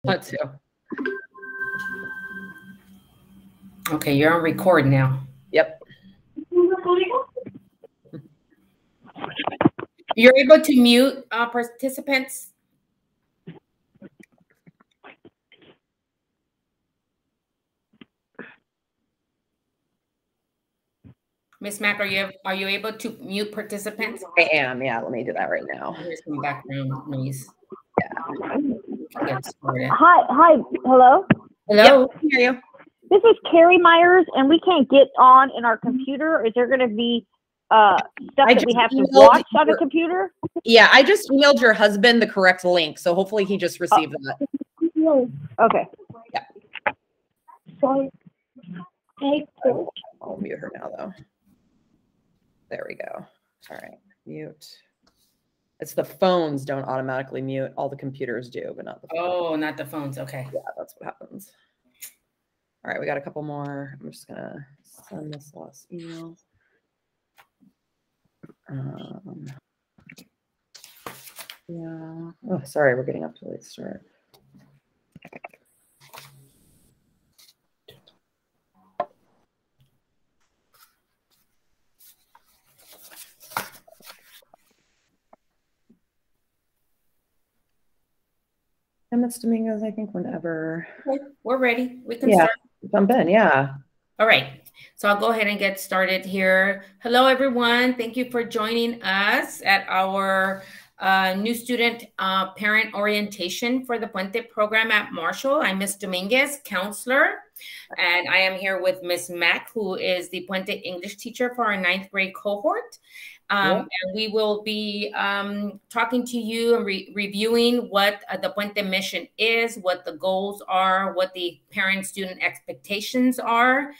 Let's do. Okay, you're on record now. Yep. You're able to mute participants. Miss Mack, are you able to mute participants? I am. Yeah, let me do that right now. Here's some background noise. Yeah. Get started. Hi, hello? Hello. Yep, I can hear you. This is Carrie Myers, and we can't get on in our computer. Is there going to be stuff that we have to watch on a computer? Yeah, I just emailed your husband the correct link, so hopefully he just received that. Okay. Yeah. Sorry. I'll mute her now, though. There we go. All right, mute. It's the phones don't automatically mute. All the computers do, but not the phones. Oh, not the phones. Okay. Yeah, that's what happens. All right, we got a couple more. I'm just going to send this last email. Yeah. Oh, sorry, we're getting up to a late start. And Ms. Dominguez, I think whenever. Okay, we're ready. We can start. Jump in, yeah. All right. So I'll go ahead and get started here. Hello, everyone. Thank you for joining us at our new student parent orientation for the Puente program at Marshall. I'm Ms. Dominguez, counselor, and I am here with Ms. Mack, who is the Puente English teacher for our 9th grade cohort. And we will be talking to you and reviewing what the Puente mission is, what the goals are, what the parent-student expectations are,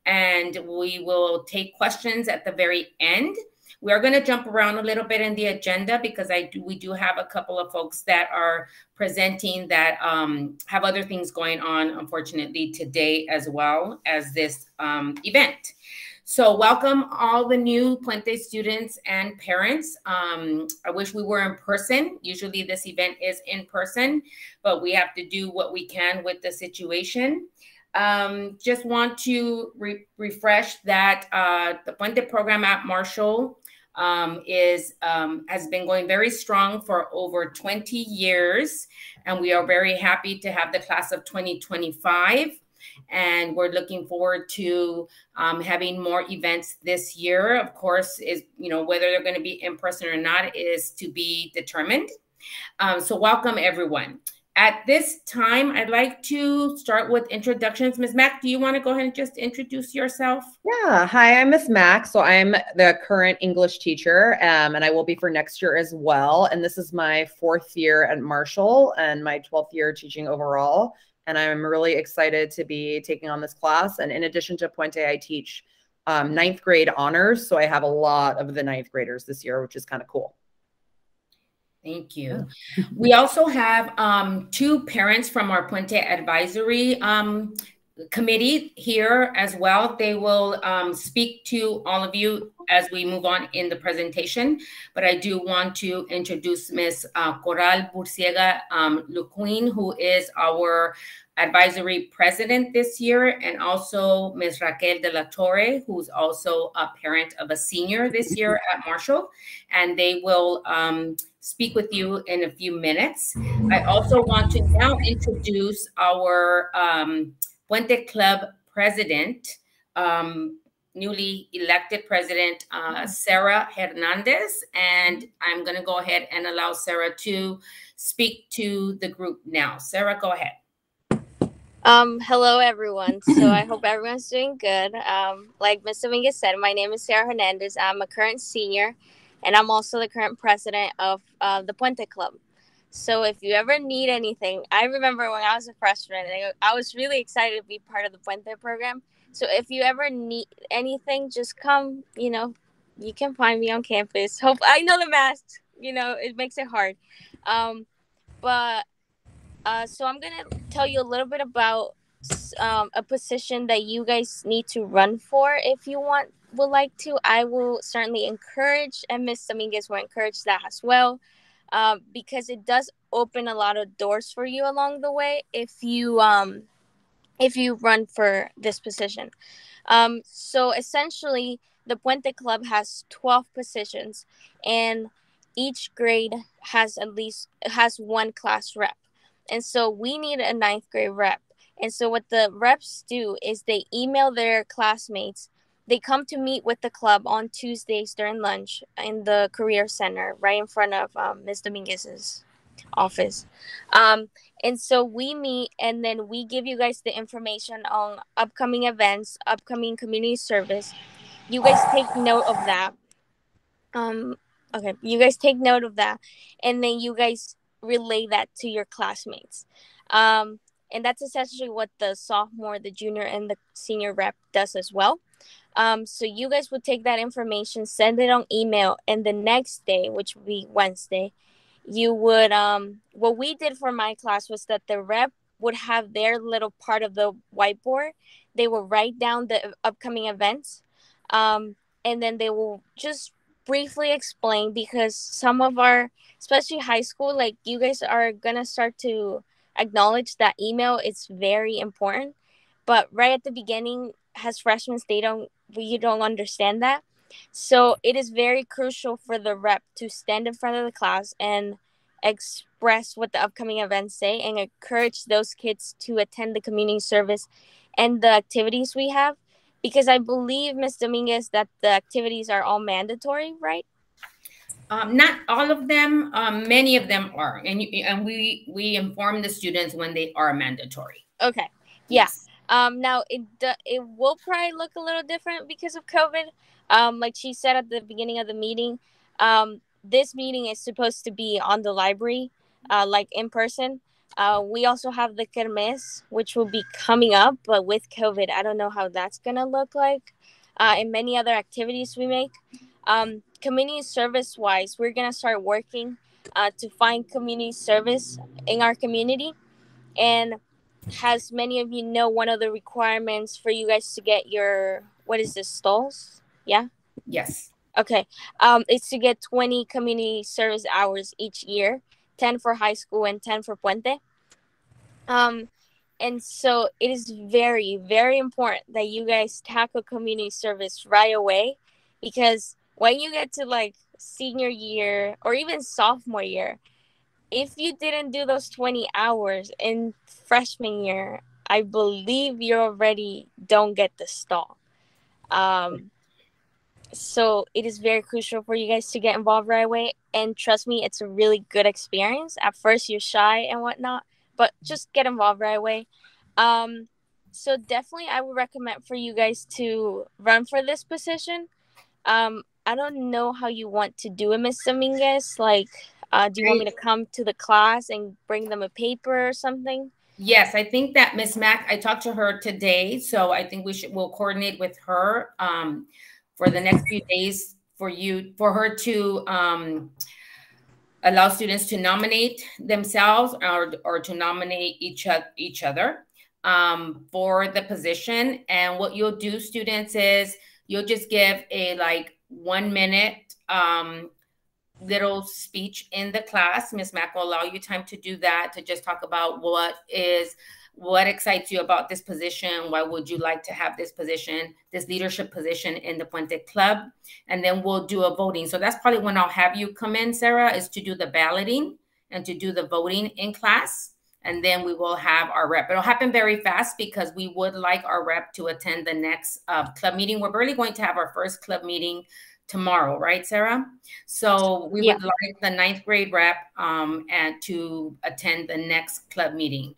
and we will take questions at the very end. We are going to jump around a little bit in the agenda because we do have a couple of folks that are presenting that have other things going on, unfortunately, today as well as this event. So welcome all the new Puente students and parents. I wish we were in person. Usually this event is in person, but we have to do what we can with the situation. Just want to refresh that the Puente program at Marshall has been going very strong for over 20 years. And we are very happy to have the class of 2025. And we're looking forward to having more events this year. Of course, whether they're going to be in person or not is to be determined. So welcome, everyone. At this time, I'd like to start with introductions. Ms. Mack, do you want to go ahead and just introduce yourself? Yeah. Hi, I'm Ms. Mack. So I'm the current English teacher, and I will be for next year as well. And this is my 4th year at Marshall and my 12th year teaching overall. And I'm really excited to be taking on this class. And in addition to Puente, I teach 9th grade honors. So I have a lot of the 9th graders this year, which is kind of cool. Thank you. We also have 2 parents from our Puente Advisory Committee here as well. They will speak to all of you as we move on in the presentation. But I do want to introduce Ms. Coral Burciega Luquin, who is our advisory president this year, and also Ms. Raquel de la Torre, who's also a parent of a senior this year at Marshall. And they will speak with you in a few minutes. I also want to now introduce our Puente Club president, newly elected president, Sarah Hernandez. And I'm going to go ahead and allow Sarah to speak to the group now. Sarah, go ahead. Hello, everyone. So I hope everyone's doing good. Like Ms. Dominguez said, my name is Sarah Hernandez. I'm a current senior, and I'm also the current president of the Puente Club. So if you ever need anything, I remember when I was a freshman, I was really excited to be part of the Puente program. So if you ever need anything, just come, you can find me on campus. I know the masks, it makes it hard. So I'm going to tell you a little bit about a position that you guys need to run for if you would like to. I will certainly encourage, and Ms. Dominguez will encourage that as well, because it does open a lot of doors for you along the way if you run for this position. So essentially, the Puente Club has 12 positions, and each grade has one class rep. And so we need a ninth grade rep. And so what the reps do is they email their classmates. They come to meet with the club on Tuesdays during lunch in the career center right in front of Ms. Dominguez's office. And so we meet, and then we give you guys the information on upcoming events, upcoming community service. You guys take note of that. Okay, you guys take note of that, and then you guys relay that to your classmates. And that's essentially what the sophomore, the junior, and the senior rep does as well. So you guys would take that information, send it on email, and the next day, which would be Wednesday, you would what we did for my class was that the rep would have their little part of the whiteboard. They will write down the upcoming events, and then they will just briefly explain, because some of our, especially high school, like you guys are gonna start to acknowledge that email is very important, but right at the beginning as freshmen you don't understand that. So it is very crucial for the rep to stand in front of the class and express what the upcoming events say and encourage those kids to attend the community service and the activities we have, because I believe, Ms. Dominguez, that the activities are all mandatory, right? Not all of them. Many of them are, and we inform the students when they are mandatory. Okay. Yeah. Yes. Now it will probably look a little different because of COVID. Like she said at the beginning of the meeting, this meeting is supposed to be on the library, like in person. We also have the kermés, which will be coming up, but with COVID, I don't know how that's gonna look like. And many other activities we make. Community service wise, we're gonna start working to find community service in our community. And as many of you know, one of the requirements for you guys to get your, what is this, stalls? Yeah? Yes. Okay. It's to get 20 community service hours each year, 10 for high school and 10 for Puente. And so it is very, very important that you guys tackle community service right away, because when you get to like senior year or even sophomore year, if you didn't do those 20 hours in freshman year, I believe you already don't get the stall. So it is very crucial for you guys to get involved right away. And trust me, it's a really good experience. At first, you're shy and whatnot, but just get involved right away. So definitely, I would recommend for you guys to run for this position. I don't know how you want to do it, Ms. Dominguez. Like, do you want me to come to the class and bring them a paper or something? Yes, I think that Ms. Mack, I talked to her today, so I think we'll coordinate with her for the next few days for her to allow students to nominate themselves or to nominate each other for the position. And what you'll do, students, is you'll just give a 1 minute little speech in the class. Ms. Mack will allow you time to do that, to just talk about what excites you about this position. Why would you like to have this position, this leadership position in the Puente Club? And then we'll do a voting. So that's probably when I'll have you come in, Sarah, is to do the balloting and to do the voting in class. And then we will have our rep. It'll happen very fast because we would like our rep to attend the next club meeting. We're really going to have our first club meeting tomorrow, right, Sarah? So we would like the 9th grade rep and to attend the next club meeting.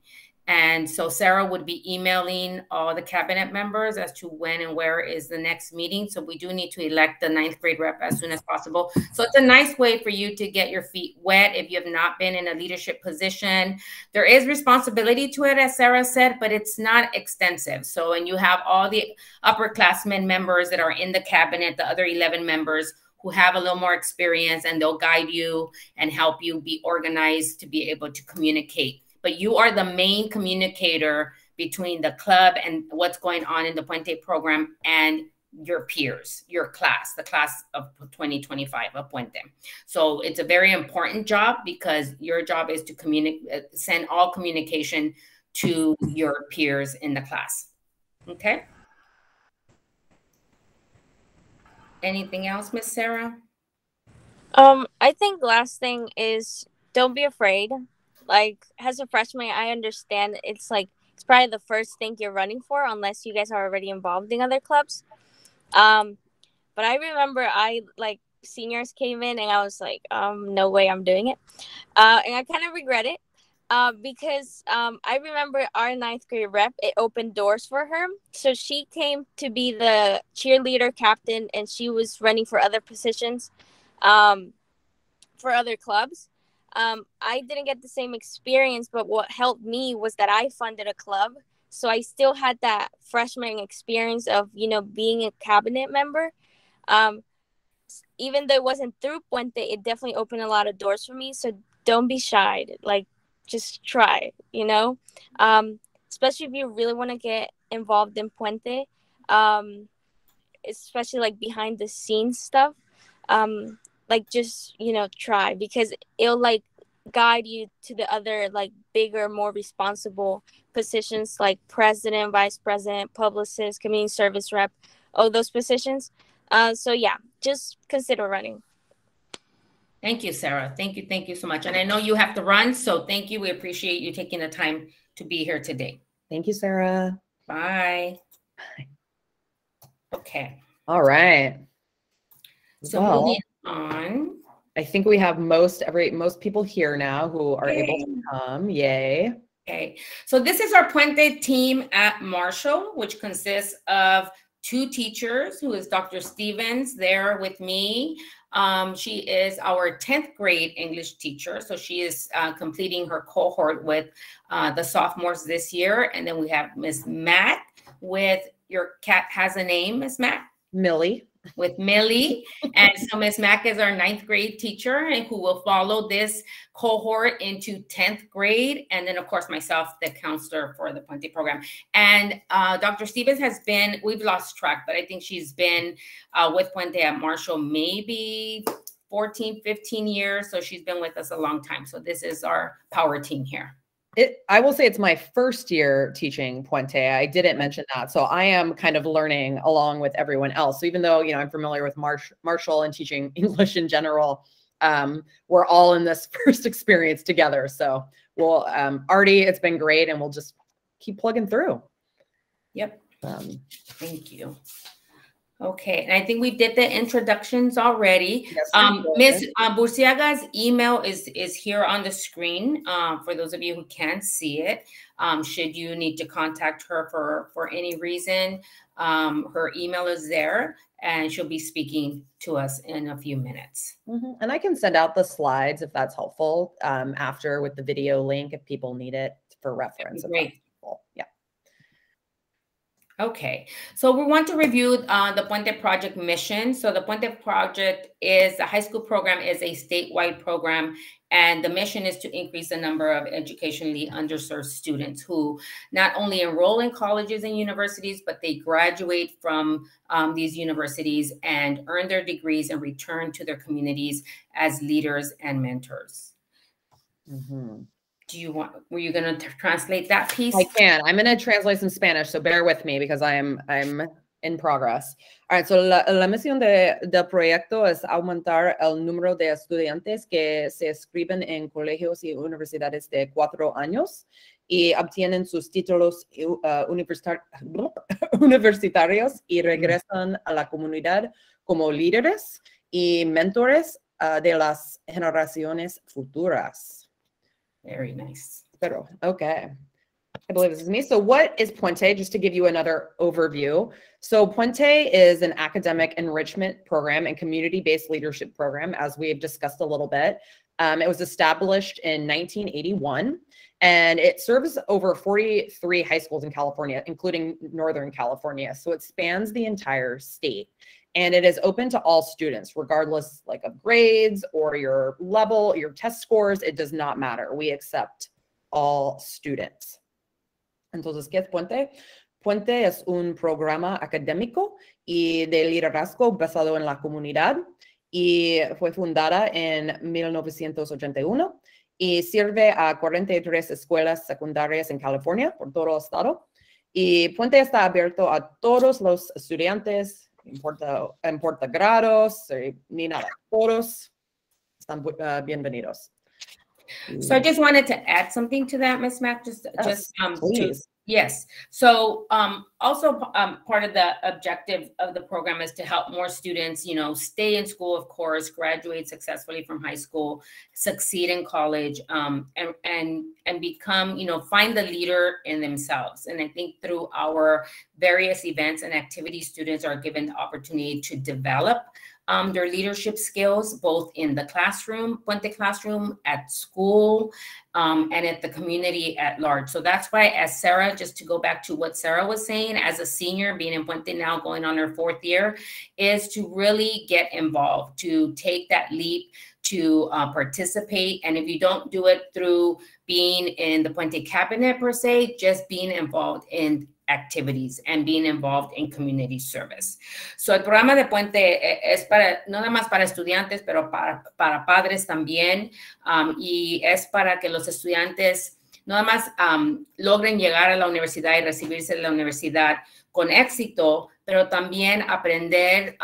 And so Sarah would be emailing all the cabinet members as to when and where is the next meeting. So we do need to elect the 9th grade rep as soon as possible. So it's a nice way for you to get your feet wet if you have not been in a leadership position. There is responsibility to it, as Sarah said, but it's not extensive. So, and you have all the upperclassmen members that are in the cabinet, the other 11 members who have a little more experience, and they'll guide you and help you be organized to be able to communicate. But you are the main communicator between the club and what's going on in the Puente program and your peers, your class, the class of 2025 of Puente. So it's a very important job because your job is to send all communication to your peers in the class. Okay. Anything else, Miss Sarah? I think last thing is don't be afraid. Like, as a freshman, I understand it's probably the first thing you're running for unless you guys are already involved in other clubs. But I remember seniors came in and I was like, no way I'm doing it. And I kind of regret it. Because I remember our 9th grade rep, it opened doors for her. So she came to be the cheerleader captain and she was running for other positions for other clubs. I didn't get the same experience, but what helped me was that I funded a club. So I still had that freshman experience of, being a cabinet member. Even though it wasn't through Puente, it definitely opened a lot of doors for me. So don't be shy. Just try, especially if you really want to get involved in Puente, especially behind the scenes stuff. Just, try, because it'll guide you to the other bigger, more responsible positions like president, vice president, publicist, community service rep, all those positions. So yeah, just consider running. Thank you, Sarah. Thank you so much. And I know you have to run, so thank you. We appreciate you taking the time to be here today. Thank you, Sarah. Bye. Bye. Okay. All right. So moving on. I think we have most people here now who are able to come. Yay. Okay. So this is our Puente team at Marshall, which consists of 2 teachers, who is Dr. Stevens there with me. She is our 10th grade English teacher. So she is completing her cohort with the sophomores this year. And then we have Miss Matt with, your cat has a name, Miss Matt? Millie. With Millie. And so Miss Mack is our 9th grade teacher and who will follow this cohort into 10th grade. And then of course myself, the counselor for the Puente program. And Dr. Stevens has been, we've lost track, but I think she's been with Puente at Marshall maybe 14, 15 years. So she's been with us a long time. So this is our power team here. I will say it's my first year teaching Puente. I didn't mention that. So I am kind of learning along with everyone else. So even though, I'm familiar with Marshall and teaching English in general, we're all in this first experience together. So we'll, Artie, it's been great and we'll just keep plugging through. Yep. Thank you. Okay, and I think we did the introductions already. Yes, Ms. Burciaga's email is here on the screen for those of you who can't see it. Should you need to contact her for any reason, her email is there, and she'll be speaking to us in a few minutes. And I can send out the slides if that's helpful after with the video link if people need it for reference. Great. Yeah. Okay, so we want to review the Puente Project mission. So the Puente Project is, the high school program is a statewide program, and the mission is to increase the number of educationally underserved students who not only enroll in colleges and universities, but they graduate from these universities and earn their degrees and return to their communities as leaders and mentors. Were you going to translate that piece? I can. I'm going to translate some Spanish, so bear with me because I'm in progress. All right, so la misión del proyecto es aumentar el número de estudiantes que se inscriben en colegios y universidades de 4 años y obtienen sus títulos universitarios y regresan a la comunidad como líderes y mentores de las generaciones futuras. Very nice. Okay. I believe this is me. So what is Puente? Just to give you another overview. So Puente is an academic enrichment program and community-based leadership program, as we have discussed a little bit. It was established in 1981, and it serves over 43 high schools in California, including Northern California. So it spans the entire state. And it is open to all students, regardless of grades or your level, your test scores. It does not matter. We accept all students. Entonces, ¿qué es Puente? Puente es un programa académico y de liderazgo basado en la comunidad y fue fundada en 1981 y sirve a 43 escuelas secundarias en California por todo el estado. Y Puente está abierto a todos los estudiantes, importa grados, ni nada. Todos están bienvenidos. So I just wanted to add something to that, Ms. Mack, please. Yes. So also part of the objective of the program is to help more students, stay in school, of course, graduate successfully from high school, succeed in college, and become, find the leader in themselves. And I think through our various events and activities, students are given the opportunity to develop their leadership skills, both in the classroom, Puente classroom, at school, and at the community at large. So that's why, as Sarah, just to go back to what Sarah was saying, as a senior, being in Puente now, going on her 4th year, is to really get involved, to take that leap, to participate. And if you don't do it through being in the Puente cabinet per se, just being involved in activities and being involved in community service. So el programa de Puente es para, no nada más para estudiantes, pero para padres también. Y es para que los estudiantes no nada más logren llegar a la universidad y recibirse de la universidad con éxito, pero también aprender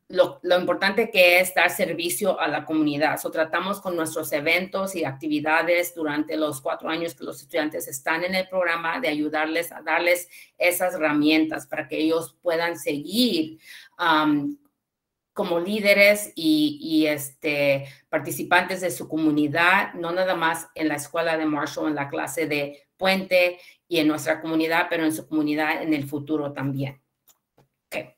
lo importante que es dar servicio a la comunidad. So, tratamos con nuestros eventos y actividades durante los 4 años que los estudiantes están en el programa de ayudarles a darles esas herramientas para que ellos puedan seguir como líderes y participantes de su comunidad, no nada más en la escuela de Marshall, en la clase de Puente y en nuestra comunidad, pero en su comunidad en el futuro también. Okay.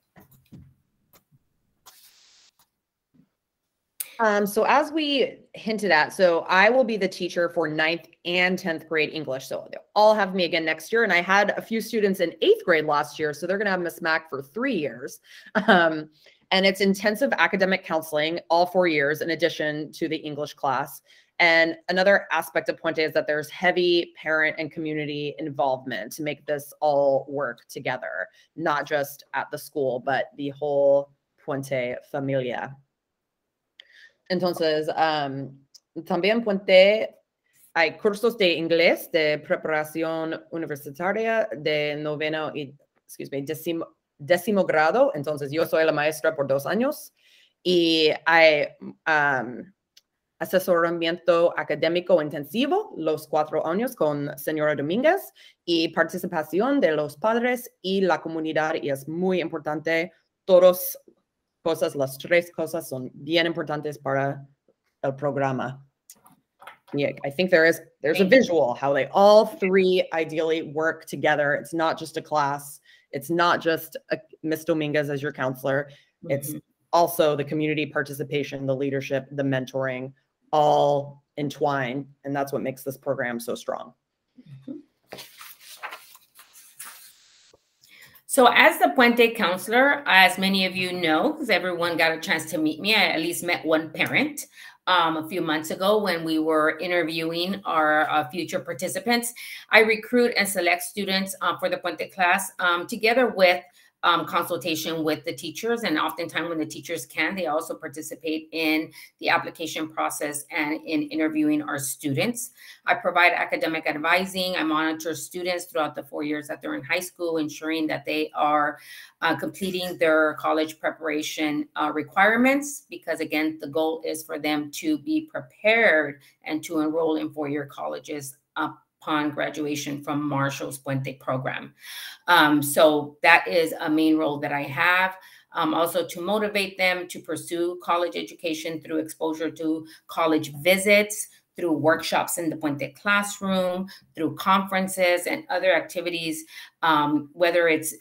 So as we hinted at, so I will be the teacher for 9th and 10th grade English. So they'll all have me again next year. And I had a few students in 8th grade last year. So they're going to have Miss Mack for 3 years. And it's intensive academic counseling all 4 years in addition to the English class. And another aspect of Puente is that there's heavy parent and community involvement to make this all work together, not just at the school, but the whole Puente familia. Entonces, también Puente hay cursos de inglés de preparación universitaria de décimo grado. Entonces, yo soy la maestra por 2 años y hay asesoramiento académico intensivo los 4 años con señora Domínguez y participación de los padres y la comunidad. Y es muy importante. Las 3 cosas son bien importantes para el programa. Yeah, I think there's a visual how they all 3 ideally work together. It's not just a class. It's not just Miss Dominguez as your counselor. Mm-hmm. It's also the community participation, the leadership, the mentoring, all entwined. And that's what makes this program so strong. Mm-hmm. So as the Puente counselor, as many of you know, because everyone got a chance to meet me, I at least met one parent a few months ago when we were interviewing our future participants. I recruit and select students for the Puente class together with consultation with the teachers. And oftentimes when the teachers can, they also participate in the application process and in interviewing our students. I provide academic advising. I monitor students throughout the 4 years that they're in high school, ensuring that they are completing their college preparation requirements, because again, the goal is for them to be prepared and to enroll in 4-year colleges upon graduation from Marshall's Puente program. So that is a main role that I have. Also to motivate them to pursue college education through exposure to college visits, through workshops in the Puente classroom, through conferences and other activities, whether it's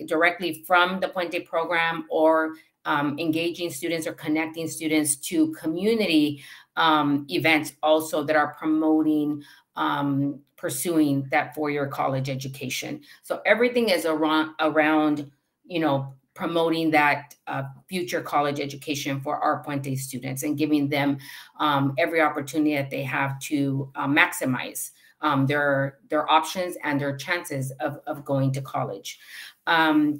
directly from the Puente program or engaging students or connecting students to community events also that are promoting pursuing that 4-year college education. So everything is around, promoting that future college education for our Puente students and giving them every opportunity that they have to maximize their options and their chances of going to college.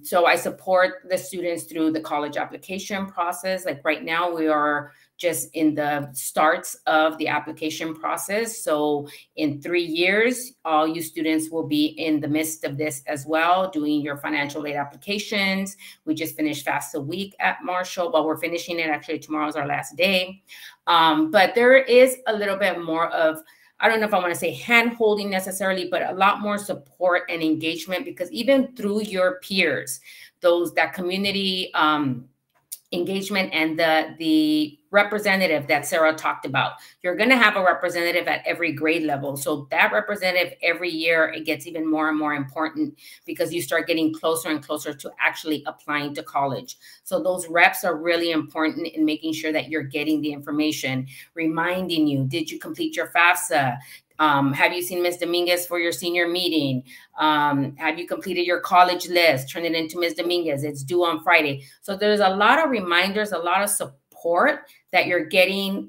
So I support the students through the college application process. Like right now, we are just in the starts of the application process. So in 3 years, all you students will be in the midst of this as well, doing your financial aid applications. We just finished FAFSA week at Marshall, but we're finishing it. Actually, tomorrow's our last day. But there is a little bit more of, I don't know if I want to say hand-holding necessarily, but a lot more support and engagement, because even through your peers, that community engagement and the representative that Sarah talked about, you're going to have a representative at every grade level. So that representative every year, it gets even more and more important because you start getting closer and closer to actually applying to college. So those reps are really important in making sure that you're getting the information, reminding you, did you complete your FAFSA? Have you seen Ms. Dominguez for your senior meeting? Have you completed your college list? Turn it into Ms. Dominguez. It's due on Friday. So there's a lot of reminders, a lot of support that you're getting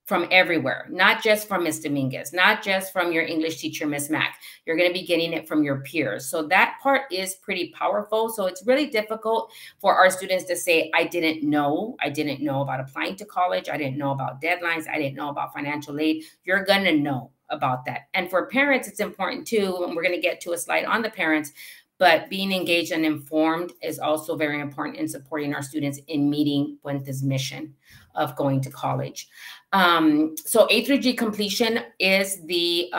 from everywhere, not just from Ms. Dominguez, not just from your English teacher, Ms. Mack. You're going to be getting it from your peers. So that part is pretty powerful. So it's really difficult for our students to say, I didn't know about applying to college. I didn't know about deadlines. I didn't know about financial aid. You're going to know about that. And for parents, it's important too, and we're going to get to a slide on the parents, but being engaged and informed is also very important in supporting our students in meeting Puente's mission of going to college. So A through G completion is the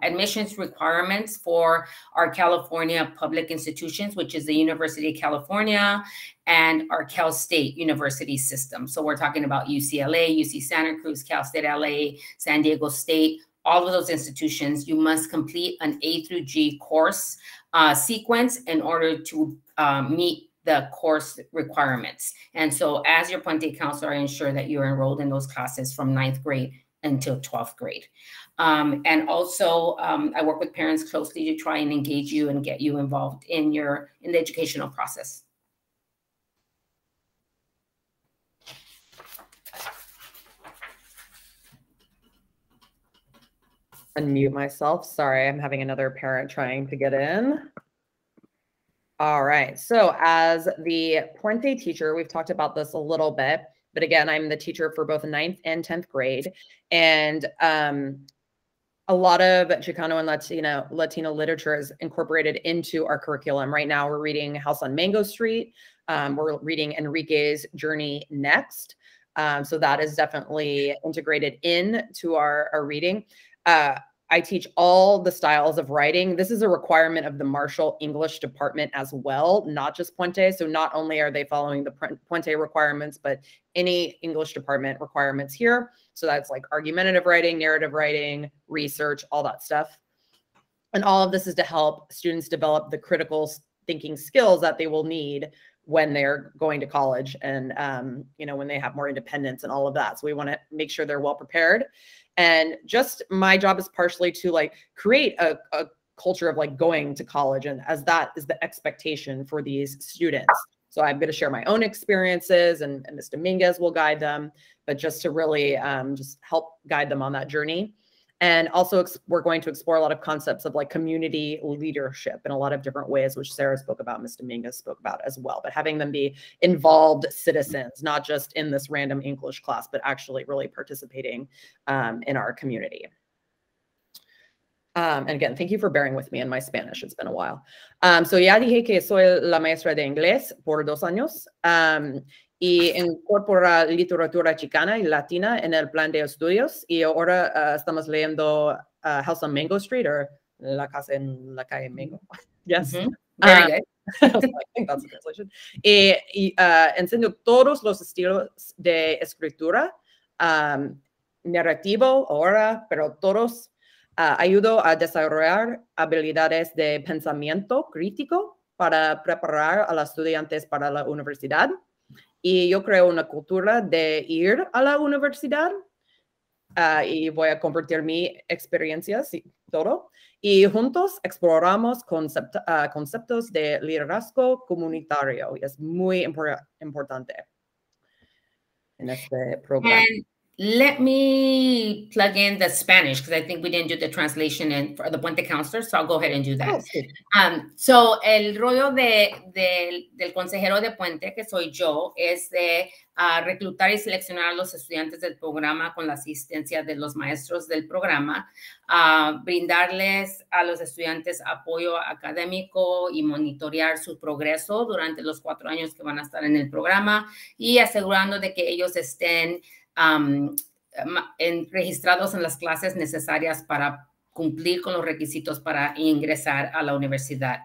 admissions requirements for our California public institutions, which is the University of California and our Cal State University system. So we're talking about UCLA, UC Santa Cruz, Cal State LA, San Diego State, all of those institutions. You must complete an A through G course sequence in order to meet the course requirements. And so as your Puente counselor, I ensure that you're enrolled in those classes from 9th grade until 12th grade. And also I work with parents closely to try and engage you and get you involved in the educational process. Unmute myself. Sorry, I'm having another parent trying to get in. All right. So as the Puente teacher, we've talked about this a little bit, but again, I'm the teacher for both 9th and 10th grade. And a lot of Chicano and Latino literature is incorporated into our curriculum. Right now, we're reading House on Mango Street. We're reading Enrique's Journey Next. So that is definitely integrated into our reading. I teach all the styles of writing. This is a requirement of the Marshall English department as well, not just Puente. So not only are they following the Puente requirements, but any English department requirements here. So that's like argumentative writing, narrative writing, research, all that stuff. And all of this is to help students develop the critical thinking skills that they will need when they're going to college and, when they have more independence and all of that. So we want to make sure they're well prepared. And just my job is partially to create a culture of going to college. And as that is the expectation for these students. So I'm going to share my own experiences and Ms. Dominguez will guide them, but just to really just help guide them on that journey. And also we're going to explore a lot of concepts of community leadership in a lot of different ways, which Sarah spoke about, Ms. Dominguez spoke about as well, but having them be involved citizens, not just in this random English class, but actually really participating in our community. And again, thank you for bearing with me in my Spanish. It's been a while. So ya dije que soy la maestra de inglés por 2 años. Y incorpora literatura chicana y latina en el plan de estudios. Y ahora estamos leyendo House on Mango Street, or La Casa en la Calle Mango. Yes. Mm-hmm. Very good. I think that's the translation. Y enseño todos los estilos de escritura, narrativo ahora, pero todos ayudo a desarrollar habilidades de pensamiento crítico para preparar a los estudiantes para la universidad. Y yo creo una cultura de ir a la universidad y voy a compartir mis experiencias y todo. Y juntos exploramos conceptos de liderazgo comunitario. Y es muy importante en este programa. And let me plug in the Spanish because I think we didn't do the translation in for the Puente counselor, so I'll go ahead and do that. Oh, sí. So el rollo del consejero de Puente, que soy yo, es de reclutar y seleccionar a los estudiantes del programa con la asistencia de los maestros del programa, brindarles a los estudiantes apoyo académico y monitorear su progreso durante los 4 años que van a estar en el programa y asegurando de que ellos estén registrados en las clases necesarias para cumplir con los requisitos para ingresar a la universidad.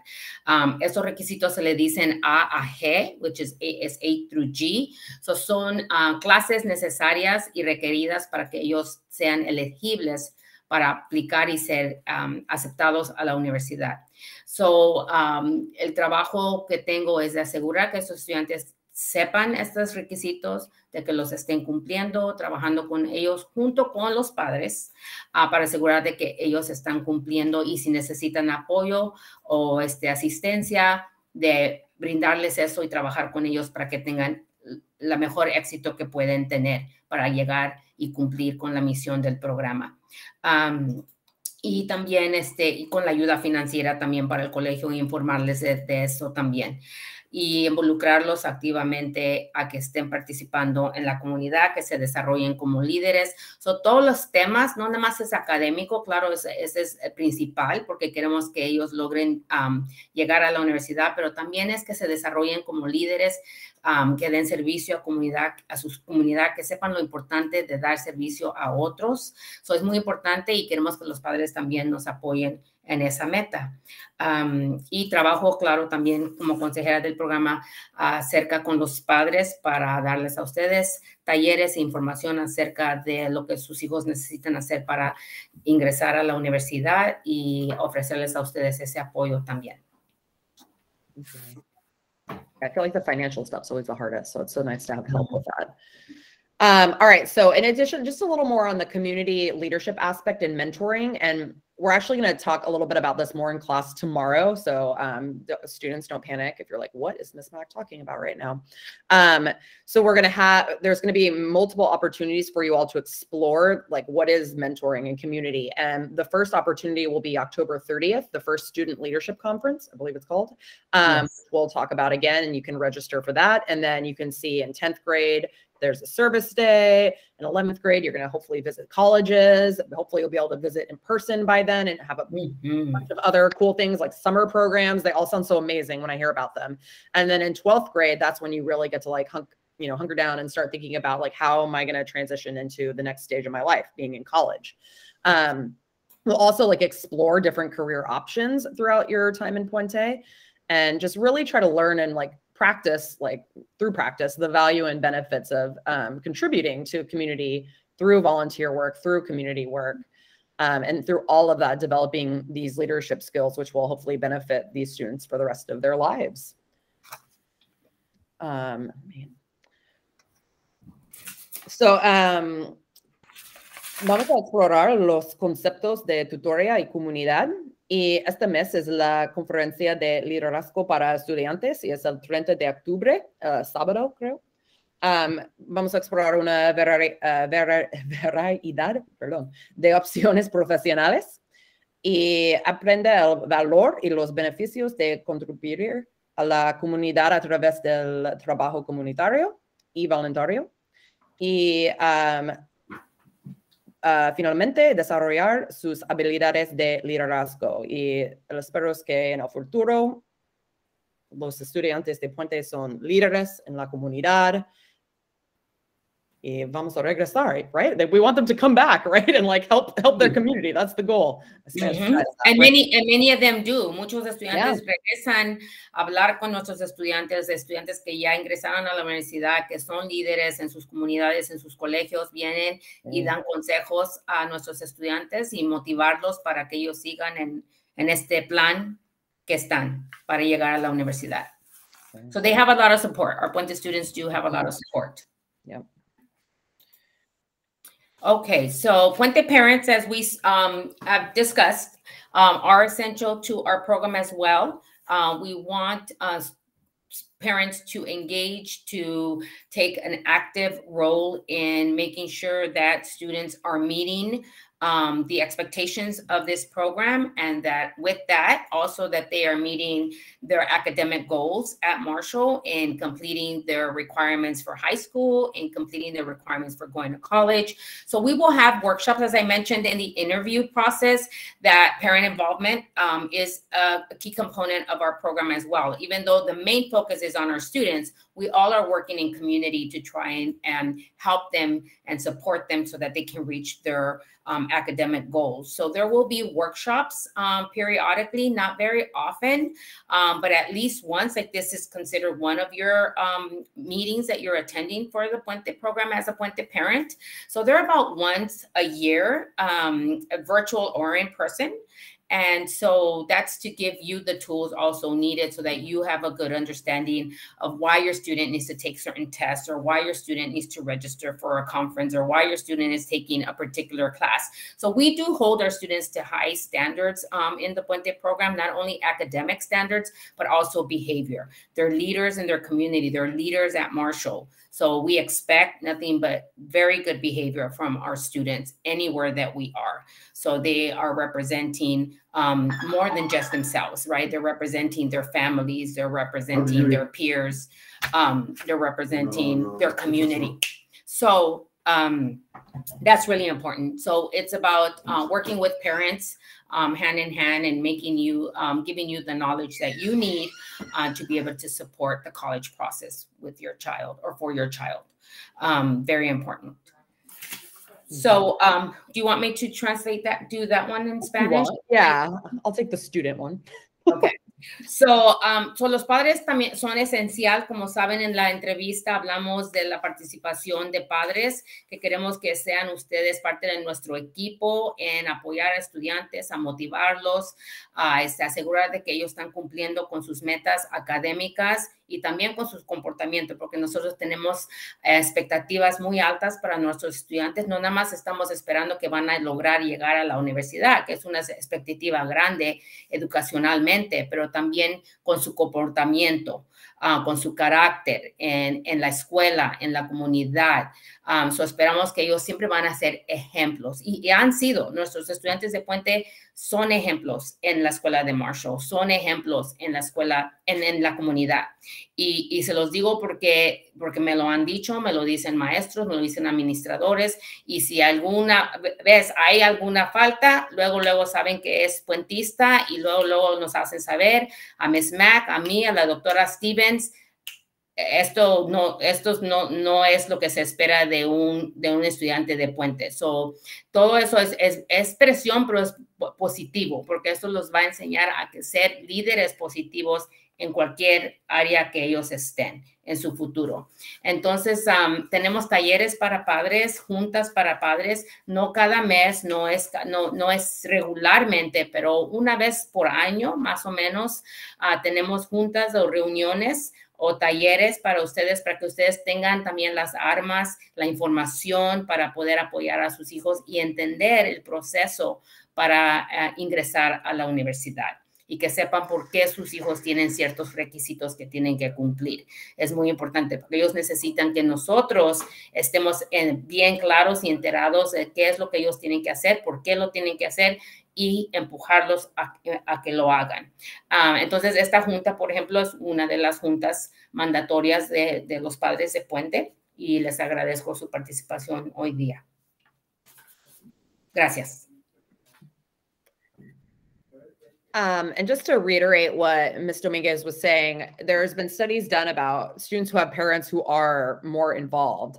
Esos requisitos se le dicen A a G, which is A through G. So son clases necesarias y requeridas para que ellos sean elegibles para aplicar y ser aceptados a la universidad. So, el trabajo que tengo es de asegurar que esos estudiantes sepan estos requisitos, de que los estén cumpliendo, trabajando con ellos junto con los padres para asegurar de que ellos están cumpliendo y si necesitan apoyo o asistencia, de brindarles eso y trabajar con ellos para que tengan la mejor éxito que pueden tener para llegar y cumplir con la misión del programa. Y también y con la ayuda financiera también para el colegio y informarles de eso también. Y involucrarlos activamente a que estén participando en la comunidad, que se desarrollen como líderes. Todos los temas, no nada más es académico, claro, ese es el principal, porque queremos que ellos logren llegar a la universidad, pero también es que se desarrollen como líderes, que den servicio a su comunidad, que sepan lo importante de dar servicio a otros. Es muy importante y queremos que los padres también nos apoyen en esa meta. Y trabajo, claro, también como consejera del programa cerca con los padres para darles a ustedes talleres e información acerca de lo que sus hijos necesitan hacer para ingresar a la universidad y ofrecerles a ustedes ese apoyo también. Okay. I feel like the financial stuff's always the hardest, so it's so nice to have help with that. All right, so in addition, just a little more on the community leadership aspect and mentoring, and we're actually going to talk a little bit about this more in class tomorrow. So students, don't panic if you're like, what is Ms. Mack talking about right now? So there's going to be multiple opportunities for you all to explore like what is mentoring and community. And the first opportunity will be October 30th, the first student leadership conference, I believe it's called. Yes. We'll talk about again, and you can register for that. And then you can see in 10th grade, there's a service day. In 11th grade, you're going to hopefully visit colleges. Hopefully you'll be able to visit in person by then and have a bunch of other cool things like summer programs. They all sound so amazing when I hear about them. And then in 12th grade, that's when you really get to like hunker down and start thinking about like, how am I going to transition into the next stage of my life, being in college. We'll also like explore different career options throughout your time in Puente and just really try to learn and like practice, like through practice, the value and benefits of contributing to community through volunteer work, through community work, and through all of that, developing these leadership skills, which will hopefully benefit these students for the rest of their lives. So, vamos a explorar los conceptos de tutoría y comunidad. Y este mes es la conferencia de liderazgo para estudiantes y es el 30 de octubre, sábado, creo. Vamos a explorar una variedad de opciones profesionales y aprende el valor y los beneficios de contribuir a la comunidad a través del trabajo comunitario y voluntario. Y finalmente desarrollar sus habilidades de liderazgo. Y espero que en el futuro los estudiantes de Puente son líderes en la comunidad. Y vamos a regresar, right? We want them to come back, right? And like help their community. That's the goal. And many of them do. Muchos estudiantes regresan a hablar con nuestros estudiantes que ya ingresaron a la universidad, que son líderes en sus comunidades, en sus colegios, vienen y dan consejos a nuestros estudiantes y motivarlos para que ellos sigan en este plan que están para llegar a la universidad. So they have a lot of support. Our Puente students do have a lot of support. Yeah. Okay, so Puente parents, as we have discussed, are essential to our program as well. We want parents to engage, to take an active role in making sure that students are meeting the expectations of this program, and that with that also that they are meeting their academic goals at Marshall in completing their requirements for high school, in completing their requirements for going to college. So we will have workshops, as I mentioned in the interview process, that parent involvement is a key component of our program as well. Even though the main focus is on our students, we all are working in community to try and help them and support them so that they can reach their academic goals. So there will be workshops periodically, not very often, but at least once. Like, this is considered one of your meetings that you're attending for the Puente program as a Puente parent. So they're about once a year, virtual or in person. And so that's to give you the tools also needed so that you have a good understanding of why your student needs to take certain tests, or why your student needs to register for a conference, or why your student is taking a particular class. So we do hold our students to high standards in the Puente program, not only academic standards, but also behavior. They're leaders in their community. They're leaders at Marshall. So we expect nothing but very good behavior from our students anywhere that we are. So they are representing more than just themselves, right? They're representing their families, they're representing their peers, they're representing their community. So that's really important. So it's about working with parents hand in hand, and making you, giving you the knowledge that you need to be able to support the college process with your child or for your child. Very important. So do you want me to translate that, do that one in Spanish? Yeah, I'll take the student one. Okay. So los padres también son esencial. Como saben, en la entrevista hablamos de la participación de padres, que queremos que sean ustedes parte de nuestro equipo en apoyar a estudiantes, a motivarlos, a asegurar de que ellos están cumpliendo con sus metas académicas y también con su comportamiento, porque nosotros tenemos expectativas muy altas para nuestros estudiantes. No nada más estamos esperando que van a lograr llegar a la universidad, que es una expectativa grande educacionalmente, pero también con su comportamiento, con su carácter en la escuela, en la comunidad. So esperamos que ellos siempre van a ser ejemplos, y han sido. Nuestros estudiantes de Puente son ejemplos en la escuela de Marshall, son ejemplos en la escuela, en la comunidad. Y se los digo porque me lo han dicho, me lo dicen maestros, me lo dicen administradores, y si alguna vez hay alguna falta, luego saben que es puentista, y luego nos hacen saber a Miss Mac, a mí, a la doctora Stevens. Esto no es lo que se espera de un estudiante de Puente. So, todo eso es presión, pero es positivo, porque esto los va a enseñar a ser líderes positivos en cualquier área que ellos estén en su futuro. Entonces, tenemos talleres para padres, juntas para padres, no cada mes, no es regularmente, pero una vez por año, más o menos, tenemos juntas o reuniones o talleres para ustedes, para que ustedes tengan también las armas, la información para poder apoyar a sus hijos y entender el proceso para ingresar a la universidad, y que sepan por qué sus hijos tienen ciertos requisitos que tienen que cumplir. Es muy importante, porque ellos necesitan que nosotros estemos bien claros y enterados de qué es lo que ellos tienen que hacer, por qué lo tienen que hacer, y empujarlos a que lo hagan. Entonces, esta junta, por ejemplo, es una de las juntas mandatorias de los padres de Puente, y les agradezco su participación hoy día. Gracias. And just to reiterate what Ms. Dominguez was saying, there's been studies done about students who have parents who are more involved.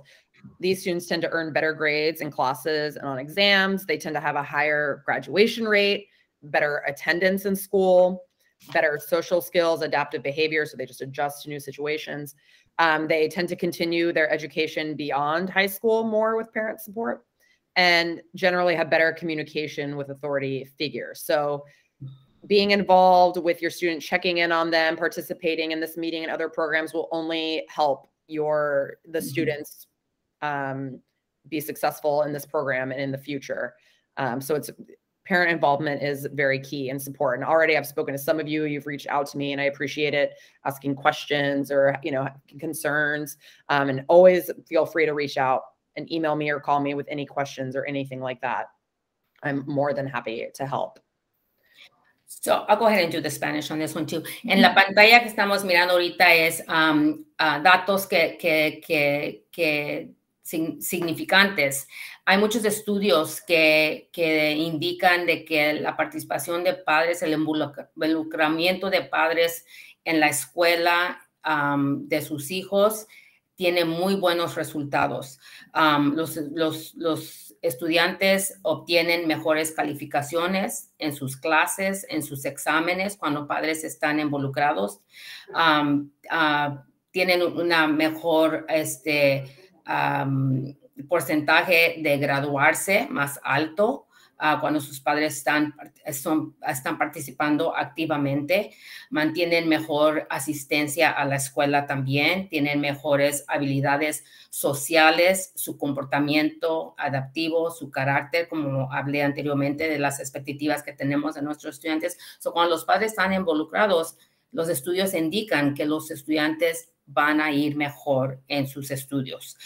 These students tend to earn better grades in classes and on exams. They tend to have a higher graduation rate, better attendance in school, better social skills, adaptive behavior, so they just adjust to new situations. They tend to continue their education beyond high school more with parent support, and generally have better communication with authority figures. So being involved with your student, checking in on them, participating in this meeting and other programs will only help the students be successful in this program and in the future. So parent involvement is very key and support. And already I've spoken to some of you, you've reached out to me, and I appreciate it, asking questions or, you know, concerns. And always feel free to reach out and email me or call me with any questions or anything like that. I'm more than happy to help. So I'll go ahead and do the Spanish on this one too. En la pantalla que estamos mirando ahorita es datos que significantes. Hay muchos estudios que indican de que la participación de padres, el involucramiento de padres en la escuela de sus hijos tiene muy buenos resultados. Los estudiantes obtienen mejores calificaciones en sus clases, en sus exámenes, cuando padres están involucrados. Tienen una mejor porcentaje de graduarse más alto cuando sus padres están participando activamente. Mantienen mejor asistencia a la escuela también, tienen mejores habilidades sociales, su comportamiento adaptivo, su carácter, como hablé anteriormente de las expectativas que tenemos de nuestros estudiantes. Cuando los padres están involucrados, los estudios indican que los estudiantes van a ir mejor en sus estudios.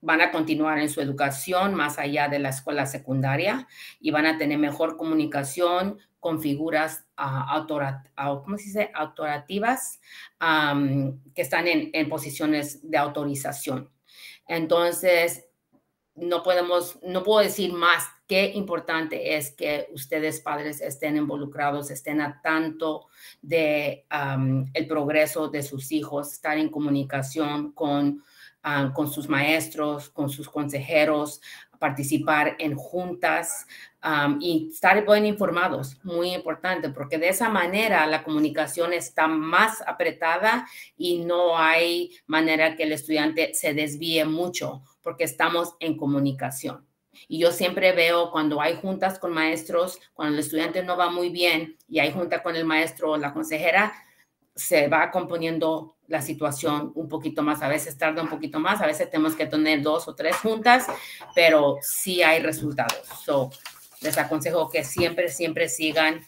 Van a continuar en su educación más allá de la escuela secundaria y van a tener mejor comunicación con figuras autoritativas que están en posiciones de autorización. Entonces, no puedo decir más qué importante es que ustedes padres estén involucrados, estén a tanto de el progreso de sus hijos, estar en comunicación con sus maestros, con sus consejeros, participar en juntas y estar bien informados, muy importante, porque de esa manera la comunicación está más apretada y no hay manera que el estudiante se desvíe mucho, porque estamos en comunicación. Y yo siempre veo cuando hay juntas con maestros, cuando el estudiante no va muy bien y hay junta con el maestro o la consejera, se va componiendo la situación un poquito más. A veces tarda un poquito más, a veces tenemos que tener 2 o 3 juntas, pero sí hay resultados. Les aconsejo que siempre sigan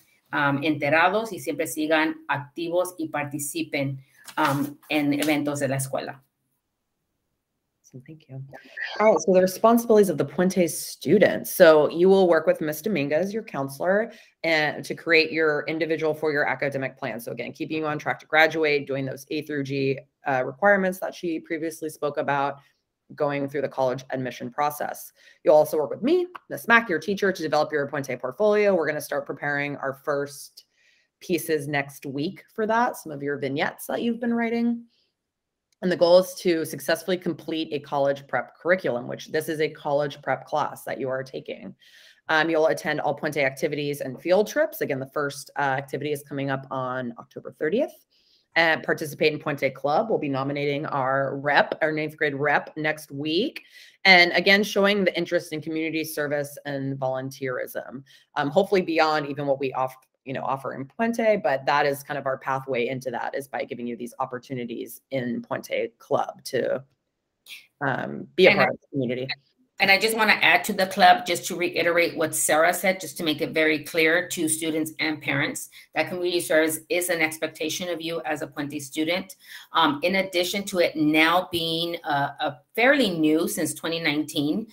enterados y siempre sigan activos y participen en eventos de la escuela. Thank you. All right, so the responsibilities of the Puente students. So you will work with Ms. Dominguez, your counselor, and to create your individual 4-year academic plan. So again, keeping you on track to graduate, doing those A through G requirements that she previously spoke about, going through the college admission process. You'll also work with me, Ms. Mack, your teacher, to develop your Puente portfolio. We're going to start preparing our first pieces next week for that, some of your vignettes that you've been writing. And the goal is to successfully complete a college prep curriculum, which this is a college prep class that you are taking. You'll attend all Puente activities and field trips. Again, the first activity is coming up on October 30th. And participate in Puente Club. We'll be nominating our 9th grade rep next week. And again, showing the interest in community service and volunteerism, hopefully beyond even what we offer in Puente, but that is kind of our pathway into that, is by giving you these opportunities in Puente Club to be a part of the community. And I just want to add to the club, just to reiterate what Sarah said, just to make it very clear to students and parents, that community service is an expectation of you as a Puente student. In addition to it now being a fairly new, since 2019,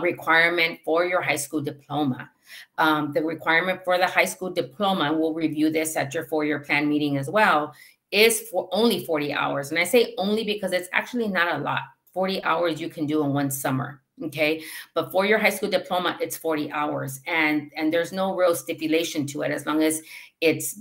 requirement for your high school diploma. The requirement for the high school diploma, we'll review this at your 4-year plan meeting as well, is for only 40 hours. And I say only because it's actually not a lot. 40 hours you can do in one summer. Okay, but for your high school diploma, it's 40 hours, and there's no real stipulation to it. As long as it's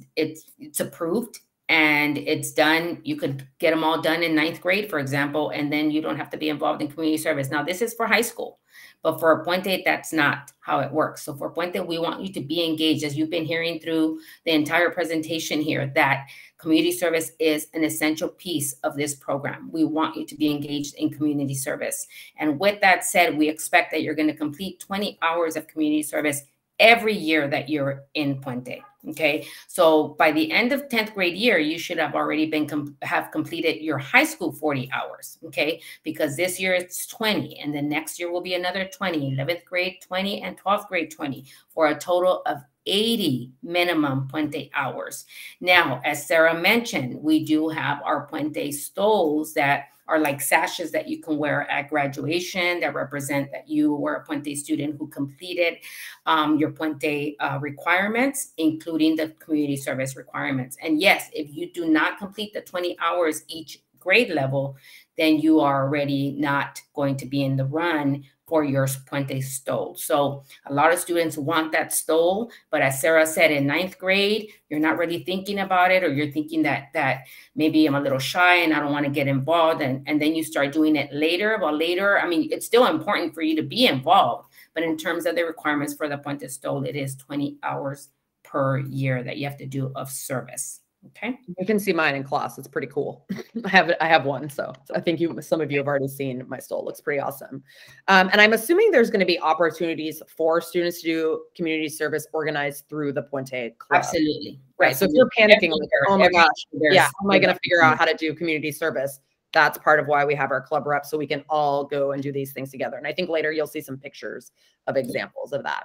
approved and it's done, you could get them all done in 9th grade, for example, and then you don't have to be involved in community service. Now, this is for high school, but for Puente, that's not how it works. So for Puente, we want you to be engaged, as you've been hearing through the entire presentation here, that community service is an essential piece of this program. We want you to be engaged in community service. And with that said, we expect that you're going to complete 20 hours of community service every year that you're in Puente. Okay, so by the end of 10th grade year, you should have already have completed your high school 40 hours, okay? Because this year it's 20, and then next year will be another 20, 11th grade 20, and 12th grade 20, for a total of 80 minimum Puente hours. Now, as Sarah mentioned, we do have our Puente stoles that are like sashes that you can wear at graduation that represent that you were a Puente student who completed your Puente requirements, including the community service requirements. And yes, if you do not complete the 20 hours each grade level, then you are already not going to be in the run for your Puente stole. So a lot of students want that stole, but as Sarah said, in 9th grade, you're not really thinking about it, or you're thinking that maybe I'm a little shy and I don't want to get involved. And then you start doing it later. Well, later, I mean, it's still important for you to be involved, but in terms of the requirements for the Puente stole, it is 20 hours per year that you have to do of service. Okay. You can see mine in class. It's pretty cool. I have one. So I think some of you have already seen my stole. It looks pretty awesome. And I'm assuming there's going to be opportunities for students to do community service organized through the Puente Club. Absolutely. Right. So if you're panicking, like, oh my gosh, yeah, how am I going to figure out how to do community service? That's part of why we have our club reps, so we can all go and do these things together. And I think later you'll see some pictures of examples of that.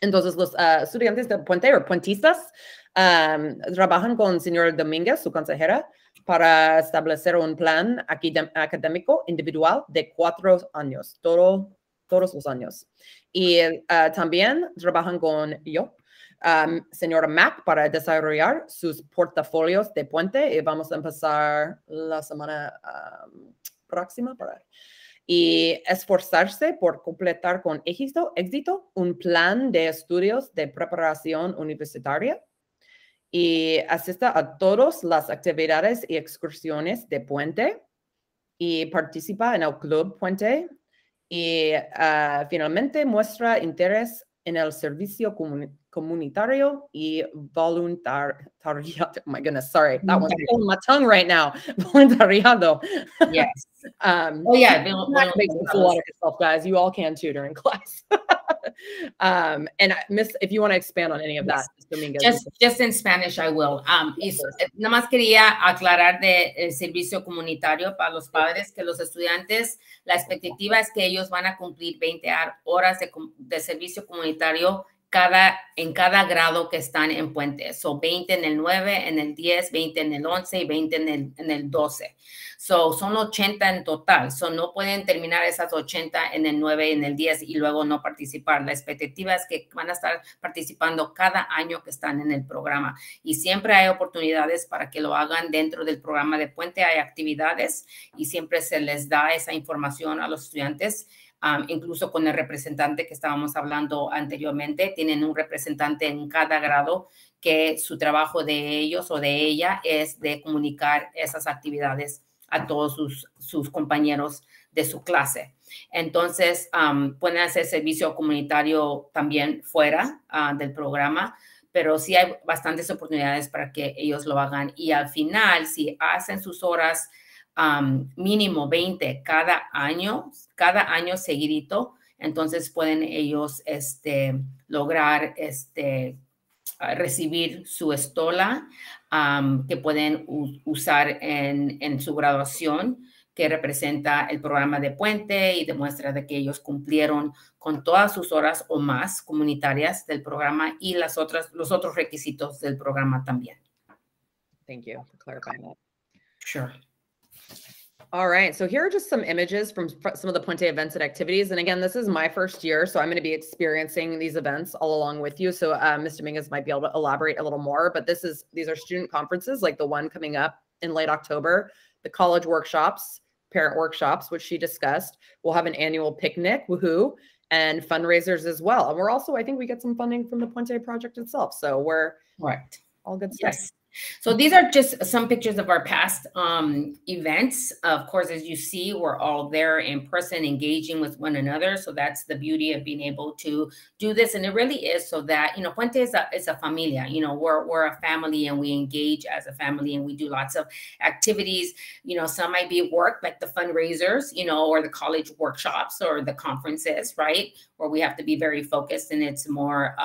Entonces, los estudiantes de Puente o puentistas trabajan con señora Domínguez, su consejera, para establecer un plan académico individual de 4 años, todos los años. Y también trabajan con yo, señora Mac, para desarrollar sus portafolios de Puente. Y vamos a empezar la semana próxima para y esforzarse por completar con éxito un plan de estudios de preparación universitaria y asista a todas las actividades y excursiones de Puente y participa en el Club Puente y finalmente muestra interés en el servicio comunitario y voluntariado. Oh my goodness, sorry, that one's on my tongue right now. Voluntariado. Yes. Oh yeah, make a lot of yourself, guys. You all can too during class. And Miss, if you want to expand on any of that, just in Spanish, I will. Nada más quería aclarar del servicio comunitario para los padres que los estudiantes, la expectativa es que ellos van a cumplir 20 horas de servicio comunitario en cada grado que están en Puente. So 20 en el 9, en el 10, 20 en el 11 y 20 en el 12. So son 80 en total. So no pueden terminar esas 80 en el 9 y en el 10 y luego no participar. La expectativa es que van a estar participando cada año que están en el programa. Y siempre hay oportunidades para que lo hagan dentro del programa de Puente. Hay actividades y siempre se les da esa información a los estudiantes. Incluso con el representante que estábamos hablando anteriormente, tienen un representante en cada grado que su trabajo de ellos o de ella es de comunicar esas actividades a todos sus compañeros de su clase. Entonces, pueden hacer servicio comunitario también fuera del programa, pero sí hay bastantes oportunidades para que ellos lo hagan. Y al final, si hacen sus horas mínimo 20 cada año seguidito, entonces pueden ellos lograr recibir su estola que pueden usar en su graduación, que representa el programa de Puente y demuestra de que ellos cumplieron con todas sus horas o más comunitarias del programa y los otros requisitos del programa también. Thank you for clarifying that. Sure. All right, so here are just some images from some of the Puente events and activities. And again, this is my first year, so I'm going to be experiencing these events all along with you. So Ms. Dominguez might be able to elaborate a little more, but these are student conferences like the one coming up in late October, the college workshops, parent workshops, which she discussed. We'll have an annual picnic, woohoo, and fundraisers as well. And we're also, I think we get some funding from the Puente project itself. So we're right. All good stuff. Yes. So these are just some pictures of our past events. Of course, as you see, we're all there in person, engaging with one another. So that's the beauty of being able to do this. And it really is so that, you know, Puente is a familia. You know, we're a family and we engage as a family and we do lots of activities. You know, some might be work, like the fundraisers, you know, or the college workshops or the conferences, right? Where we have to be very focused and it's more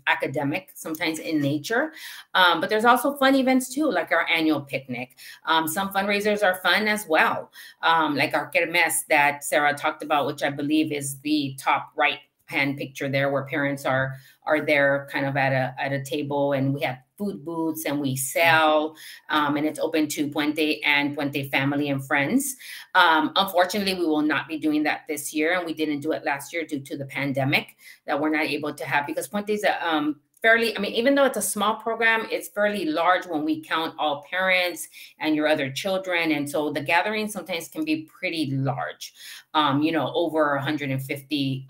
academic, sometimes in nature. But there's also fun events too, like our annual picnic. Some fundraisers are fun as well, like our kermés that Sarah talked about, which I believe is the top right hand picture there, where parents are there kind of at a table, and we have food booths and we sell, and it's open to Puente and Puente family and friends. Unfortunately, we will not be doing that this year, and we didn't do it last year due to the pandemic that we're not able to have, because Puente is a fairly, I mean, even though it's a small program, it's fairly large when we count all parents and your other children. And so the gatherings sometimes can be pretty large, you know, over 150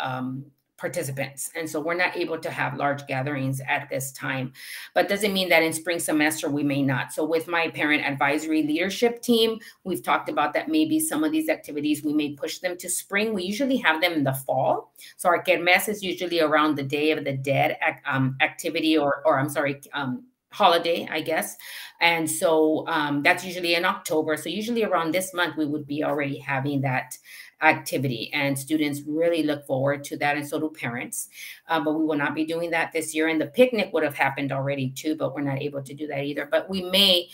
participants. And so we're not able to have large gatherings at this time, but doesn't mean that in spring semester we may not. So with my parent advisory leadership team, we've talked about that maybe some of these activities, we may push them to spring. We usually have them in the fall. So our kermés is usually around the Day of the Dead activity, or I'm sorry, holiday, I guess. And so that's usually in October. So usually around this month, we would be already having that activity, and students really look forward to that, and so do parents. But we will not be doing that this year. And the picnic would have happened already too, but we're not able to do that either. But we may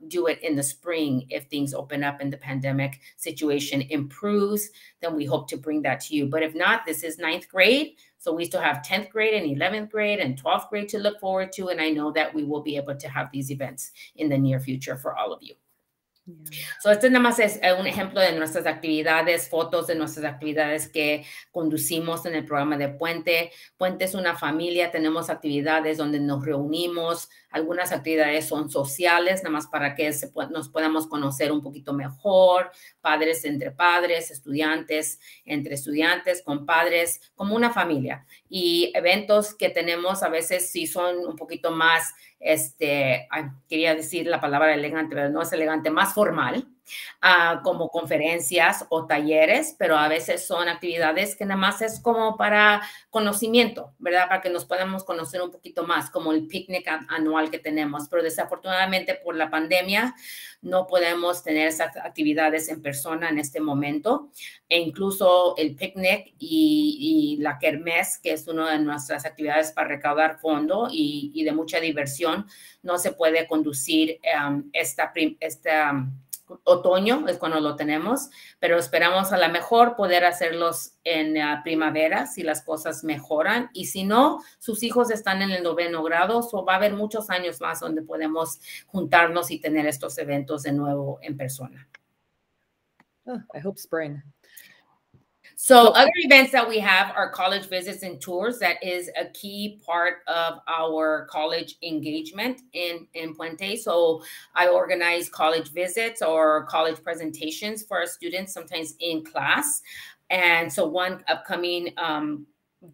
do it in the spring if things open up and the pandemic situation improves. Then we hope to bring that to you. But if not, this is 9th grade. So we still have 10th grade and 11th grade and 12th grade to look forward to. And I know that we will be able to have these events in the near future for all of you. So este nada más es un ejemplo de nuestras actividades, fotos de nuestras actividades que conducimos en el programa de Puente. Puente es una familia, tenemos actividades donde nos reunimos. Algunas actividades son sociales, nada más para que nos podamos conocer un poquito mejor, padres entre padres, estudiantes entre estudiantes, con padres, como una familia. Y eventos que tenemos a veces sí son un poquito más, quería decir la palabra elegante, pero no es elegante, más formal, como conferencias o talleres, pero a veces son actividades que nada más es como para conocimiento, ¿verdad? Para que nos podamos conocer un poquito más, como el picnic anual que tenemos. Pero desafortunadamente por la pandemia no podemos tener esas actividades en persona en este momento. E incluso el picnic y la kermés, que es una de nuestras actividades para recaudar fondo y de mucha diversión, no se puede conducir otoño, es cuando lo tenemos, pero esperamos a lo mejor poder hacerlos en primavera si las cosas mejoran, y si no, sus hijos están en el 9º grado, o va a haber muchos años más donde podemos juntarnos y tener estos eventos de nuevo en persona. Oh, I hope spring. So other events that we have are college visits and tours. That is a key part of our college engagement in Puente. So I organize college visits or college presentations for our students, sometimes in class. And so one upcoming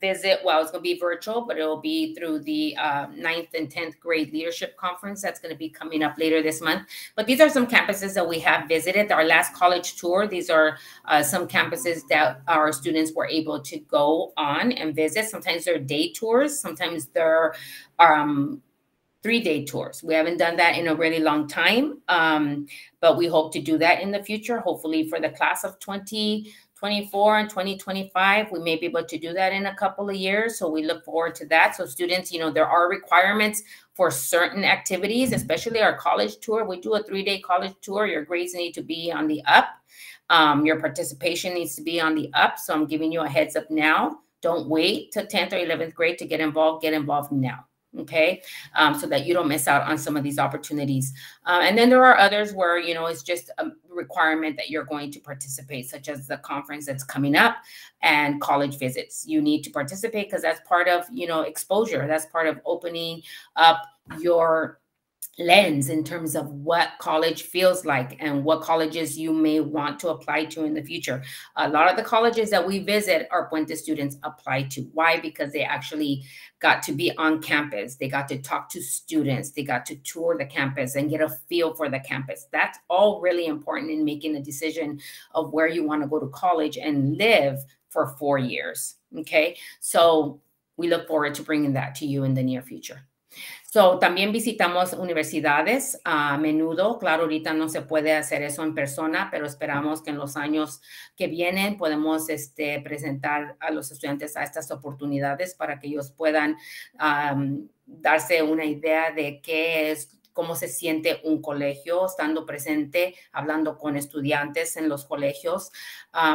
visit, well, it's going to be virtual, but it will be through the 9th and 10th grade leadership conference that's going to be coming up later this month. But these are some campuses that we have visited. Our last college tour, these are some campuses that our students were able to go on and visit. Sometimes they're day tours, sometimes they're 3-day tours. We haven't done that in a really long time, but we hope to do that in the future, hopefully for the class of 2024 and 2025, we may be able to do that in a couple of years. So we look forward to that. So students, you know, there are requirements for certain activities, especially our college tour. We do a 3-day college tour. Your grades need to be on the up. Your participation needs to be on the up. So I'm giving you a heads up now. Don't wait till 10th or 11th grade to get involved. Get involved now. Okay, so that you don't miss out on some of these opportunities. And then there are others where, you know, it's just a requirement that you're going to participate, such as the conference that's coming up and college visits. You need to participate because that's part of, you know, exposure. That's part of opening up your lens in terms of what college feels like and what colleges you may want to apply to in the future. A lot of the colleges that we visit, our Puente students apply to. Why? Because they actually got to be on campus. They got to talk to students. They got to tour the campus and get a feel for the campus. That's all really important in making a decision of where you want to go to college and live for 4 years. Okay. So we look forward to bringing that to you in the near future. So, también visitamos universidades a menudo. Claro, ahorita no se puede hacer eso en persona, pero esperamos que en los años que vienen podemos presentar a los estudiantes a estas oportunidades para que ellos puedan darse una idea de qué es, cómo se siente un colegio, estando presente, hablando con estudiantes en los colegios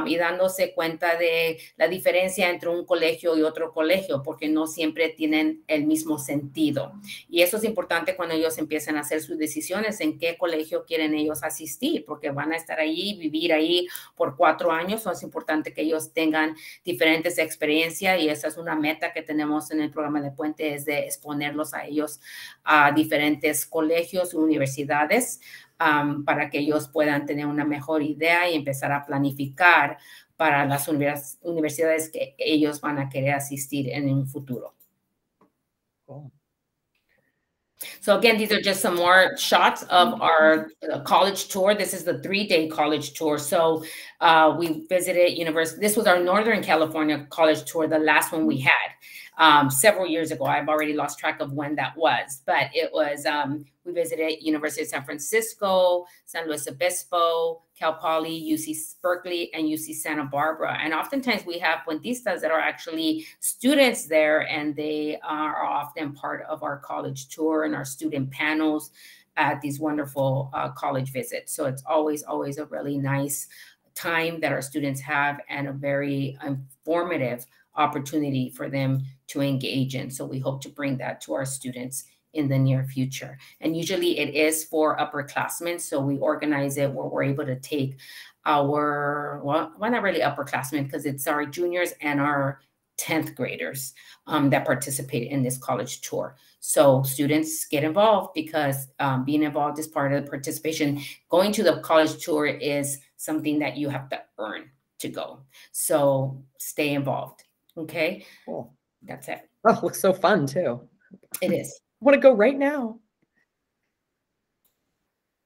y dándose cuenta de la diferencia entre un colegio y otro colegio, porque no siempre tienen el mismo sentido. Y eso es importante cuando ellos empiezan a hacer sus decisiones en qué colegio quieren ellos asistir, porque van a estar ahí, vivir ahí por 4 años. So es importante que ellos tengan diferentes experiencias y esa es una meta que tenemos en el programa de Puente, es de exponerlos a ellos a diferentes colegios, universidades, para que ellos puedan tener una mejor idea y empezar a planificar para las universidades que ellos van a querer asistir en un futuro. Cool. So again, these are just some more shots of our college tour. This is the 3-day college tour. So we visited university. This was our Northern California college tour, the last one we had several years ago. I've already lost track of when that was, but it was, we visited University of San Francisco, San Luis Obispo, Cal Poly, UC Berkeley, and UC Santa Barbara. And oftentimes we have Puentistas that are actually students there, and they are often part of our college tour and our student panels at these wonderful college visits. So it's always a really nice time that our students have and a very informative opportunity for them to engage in. So we hope to bring that to our students in the near future. And usually it is for upperclassmen. So we organize it where we're able to take our, well, not really upperclassmen, because it's our juniors and our 10th graders that participate in this college tour. So students get involved because being involved is part of the participation. Going to the college tour is something that you have to earn to go. So stay involved. Okay. Cool. That's it. Oh, it looks so fun too. It is. I want to go right now.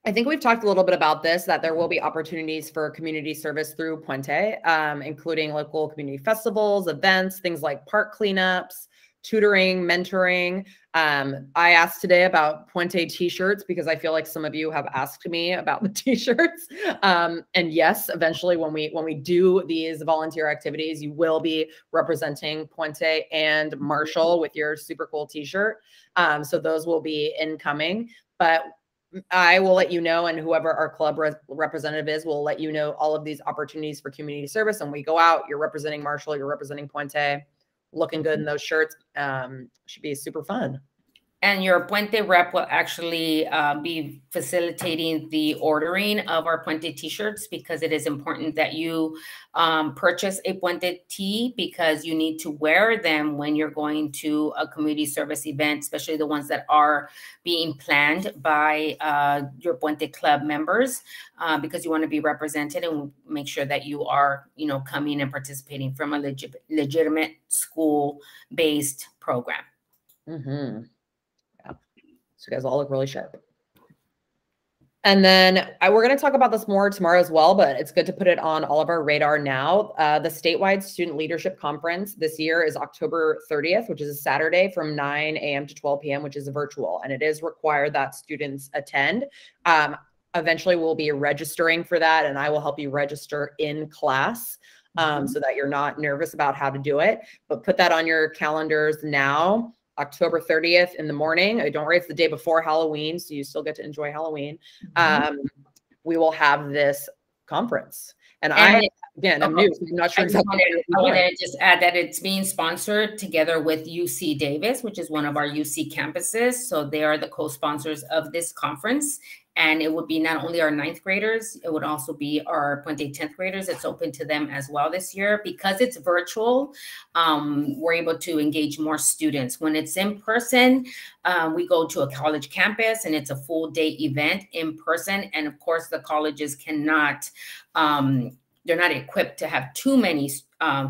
I think we've talked a little bit about this, that there will be opportunities for community service through Puente, including local community festivals, events, things like park cleanups, tutoring, mentoring. I asked today about Puente t-shirts because I feel like some of you have asked me about the t-shirts. And yes, eventually when we do these volunteer activities, you will be representing Puente and Marshall with your super cool t-shirt. So those will be incoming, but I will let you know, and whoever our club representative is will let you know all of these opportunities for community service. And we go out, you're representing Marshall, you're representing Puente, looking good in those shirts. Should be super fun. And your Puente rep will actually be facilitating the ordering of our Puente t-shirts, because it is important that you purchase a Puente tee, because you need to wear them when you're going to a community service event, especially the ones that are being planned by your Puente Club members, because you want to be represented and make sure that you are, coming and participating from a legitimate school-based program. Mm-hmm. So you guys all look really sharp. And then we're going to talk about this more tomorrow as well, but it's good to put it on all of our radar now. The Statewide Student Leadership Conference this year is October 30th, which is a Saturday from 9 a.m. to 12 p.m., which is virtual. And it is required that students attend. Eventually, we'll be registering for that, and I will help you register in class so that you're not nervous about how to do it. But put that on your calendars now. October 30th in the morning. Don't worry, it's the day before Halloween, so you still get to enjoy Halloween. We will have this conference. And Again, I'm new, so I'm not sure exactly. I wanted to just add that it's being sponsored together with UC Davis, which is one of our UC campuses. So they are the co-sponsors of this conference. And it would be not only our 9th graders, it would also be our Puente 10th graders. It's open to them as well this year. Because it's virtual, we're able to engage more students. When it's in person, we go to a college campus and it's a full day event in person. And of course, the colleges cannot, they're not equipped to have too many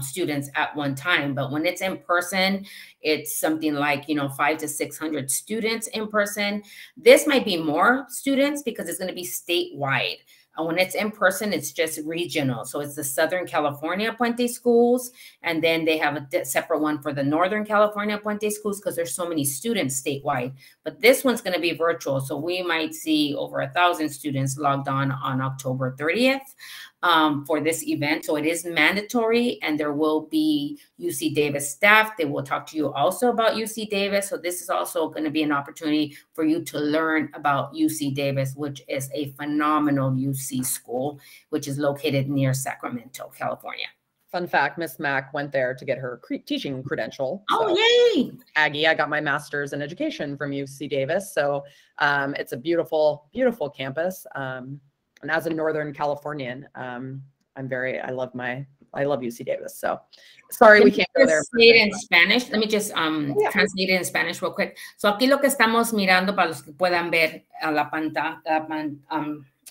students at one time. But when it's in person, it's something like, 500 to 600 students in person. This might be more students because it's going to be statewide. And when it's in person, it's just regional. So it's the Southern California Puente schools. And then they have a separate one for the Northern California Puente schools because there's so many students statewide. But this one's going to be virtual. So we might see over 1,000 students logged on October 30th. For this event. So it is mandatory, and there will be UC Davis staff. They will talk to you also about UC Davis. So this is also going to be an opportunity for you to learn about UC Davis, which is a phenomenal UC school, which is located near Sacramento, California. Fun fact, Miss Mack went there to get her teaching credential. Oh, so, yay! Aggie, I got my master's in education from UC Davis. So it's a beautiful, beautiful campus. And as a Northern Californian, I love UC Davis. So sorry, we can't go there. Say it in Spanish. Let me just translate it in Spanish real quick. So aquí lo que estamos mirando para los que puedan ver a la pantalla,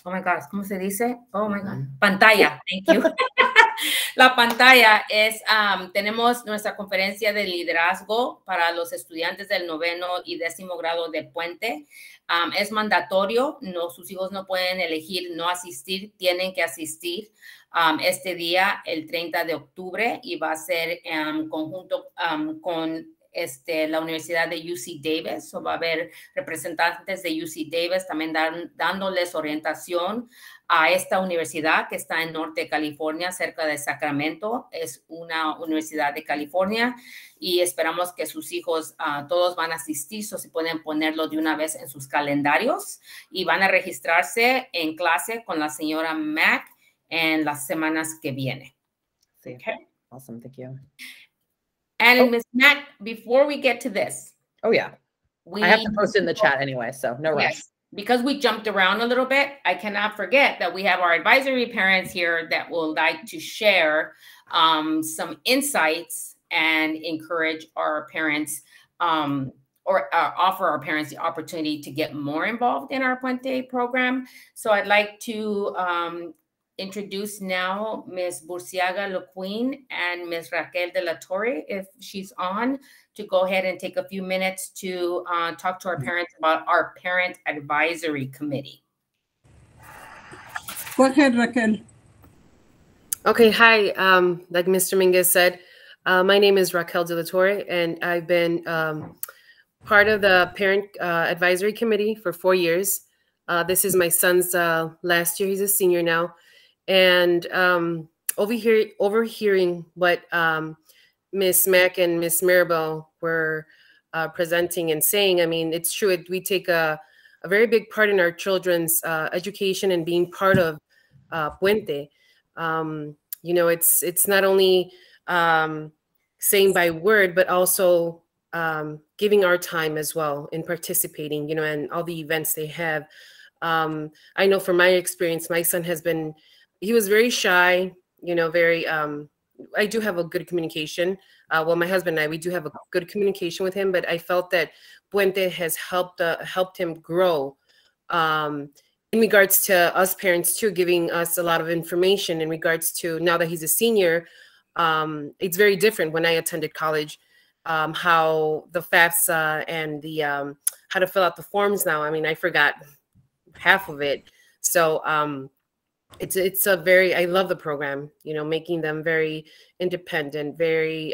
oh my God, ¿cómo se dice? Oh my God, pantalla. Thank you. La pantalla es, tenemos nuestra conferencia de liderazgo para los estudiantes del 9º y 10º grado de Puente. Es mandatorio, sus hijos no pueden elegir no asistir, tienen que asistir este día, el 30 de octubre, y va a ser en conjunto con la Universidad de UC Davis. So va a haber representantes de UC Davis también dándoles orientación a esta universidad que está en norte de California, cerca de Sacramento. Es una universidad de California y esperamos que sus hijos todos van a asistir, so si pueden ponerlo de una vez en sus calendarios, y van a registrarse en clase con la señora Mack en las semanas que vienen. Sí. Okay. Awesome, thank you. And Ms. Mack, before we get to this. Oh, yeah. I have to post it in the chat anyway, so no rush. Yes. Because we jumped around a little bit, I cannot forget that we have our advisory parents here that will like to share some insights and encourage our parents or offer our parents the opportunity to get more involved in our Puente program. So I'd like to introduce now Ms. Burciaga Lequeen and Ms. Raquel de la Torre, if she's on, to go ahead and take a few minutes to talk to our parents about our Parent Advisory Committee. Go ahead, Raquel. Okay, hi. Like Mr. Minguez said, my name is Raquel de la Torre, and I've been part of the Parent Advisory Committee for 4 years. This is my son's last year. He's a senior now. And overhearing what Miss Mack and Miss Maribel were presenting and saying, I mean, it's true. We take a very big part in our children's education and being part of Puente. You know, it's not only saying by word, but also giving our time as well in participating, you know, and all the events they have. I know from my experience, my son he was very shy, you know, very, I do have a good communication. Well, my husband and I, we do have a good communication with him, but I felt that Puente has helped him grow in regards to us parents too, giving us a lot of information in regards to now that he's a senior. It's very different when I attended college, how the FAFSA and the how to fill out the forms now. I mean, I forgot half of it. So it's a very, I love the program, you know, making them very independent, very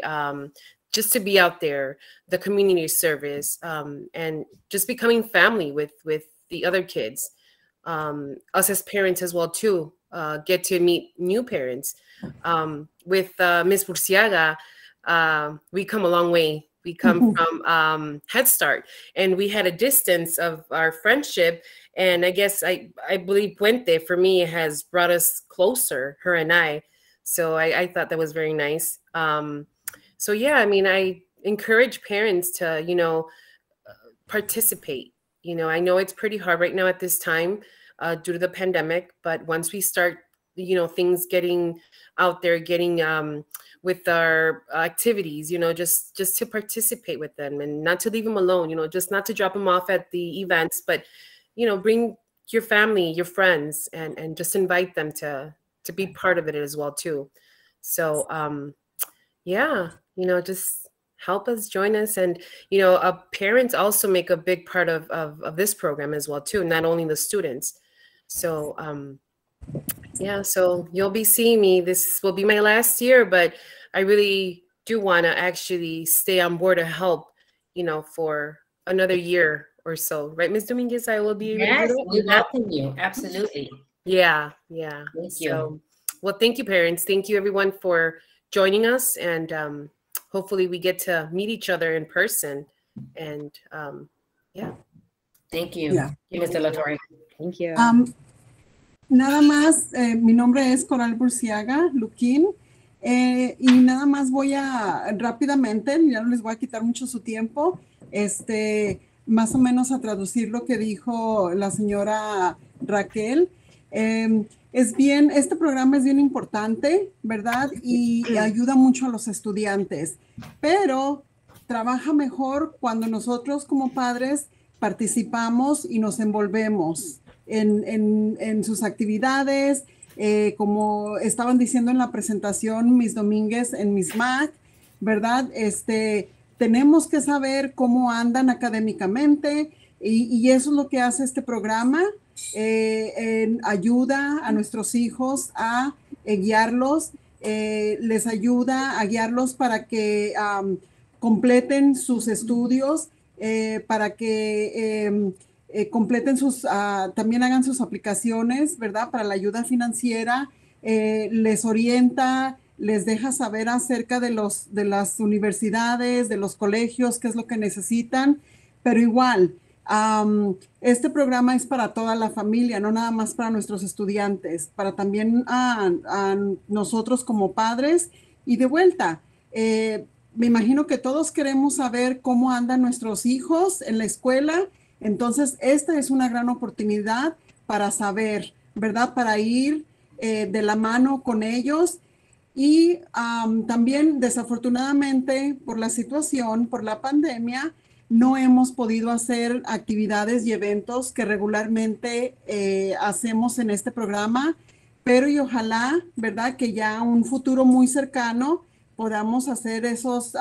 just to be out there, the community service, and just becoming family with the other kids. Us as parents as well too, get to meet new parents. With Ms. Burciaga, we come a long way. We come from Head Start, and we had a distance of our friendship. And I guess I believe Puente for me has brought us closer, her and I. So I thought that was very nice. So yeah, I mean, I encourage parents to, you know, participate. You know, I know it's pretty hard right now at this time due to the pandemic, but once we start, you know, things getting out there, getting with our activities, you know, just to participate with them and not to leave them alone, you know, just not to drop them off at the events, but, you know, bring your family, your friends, and just invite them to be part of it as well too. So yeah, you know, just help us, join us. And, you know, parents also make a big part of this program as well too, not only the students. So yeah, so you'll be seeing me. This will be my last year, but I really do want to actually stay on board to help, you know, for another year or so. Right, Ms. Dominguez? I will be able to do that? We welcome you. Absolutely. Yeah. Thank you. Well, thank you, parents. Thank you, everyone, for joining us. And hopefully we get to meet each other in person. And yeah. Thank you. Yeah. Mr. Latorre. Thank you. Nada más, mi nombre es Coral Burciaga Luquín, y nada más voy a rápidamente, ya no les voy a quitar mucho su tiempo, más o menos a traducir lo que dijo la señora Raquel. Este programa es bien importante, ¿verdad? Y ayuda mucho a los estudiantes, pero trabaja mejor cuando nosotros como padres participamos y nos envolvemos en sus actividades, como estaban diciendo en la presentación Miss Domínguez en Miss Mac, ¿verdad? Tenemos que saber cómo andan académicamente y eso es lo que hace este programa. Ayuda a nuestros hijos a guiarlos, les ayuda a guiarlos para que completen sus estudios, para que completen también hagan sus aplicaciones, ¿verdad? Para la ayuda financiera, les orienta, les deja saber acerca de las universidades, de los colegios, qué es lo que necesitan, pero igual, este programa es para toda la familia, no nada más para nuestros estudiantes, para también a nosotros como padres. Y de vuelta, me imagino que todos queremos saber cómo andan nuestros hijos en la escuela. Entonces, esta es una gran oportunidad para saber, ¿verdad? Para ir de la mano con ellos. Y también, desafortunadamente, por la situación, por la pandemia, no hemos podido hacer actividades y eventos que regularmente hacemos en este programa, pero y ojalá, ¿verdad? Que ya un futuro muy cercano podamos hacer esos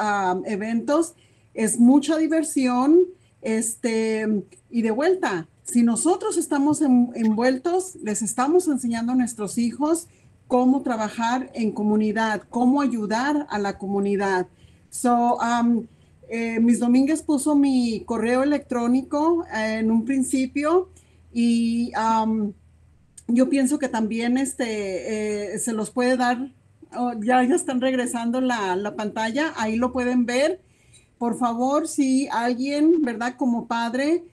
eventos. Es mucha diversión. Y de vuelta, si nosotros estamos envueltos, les estamos enseñando a nuestros hijos cómo trabajar en comunidad, cómo ayudar a la comunidad. Miss Domínguez puso mi correo electrónico en un principio y yo pienso que también se los puede dar. Ya están regresando la pantalla, ahí lo pueden ver. Por favor, si alguien, ¿verdad? Como padre,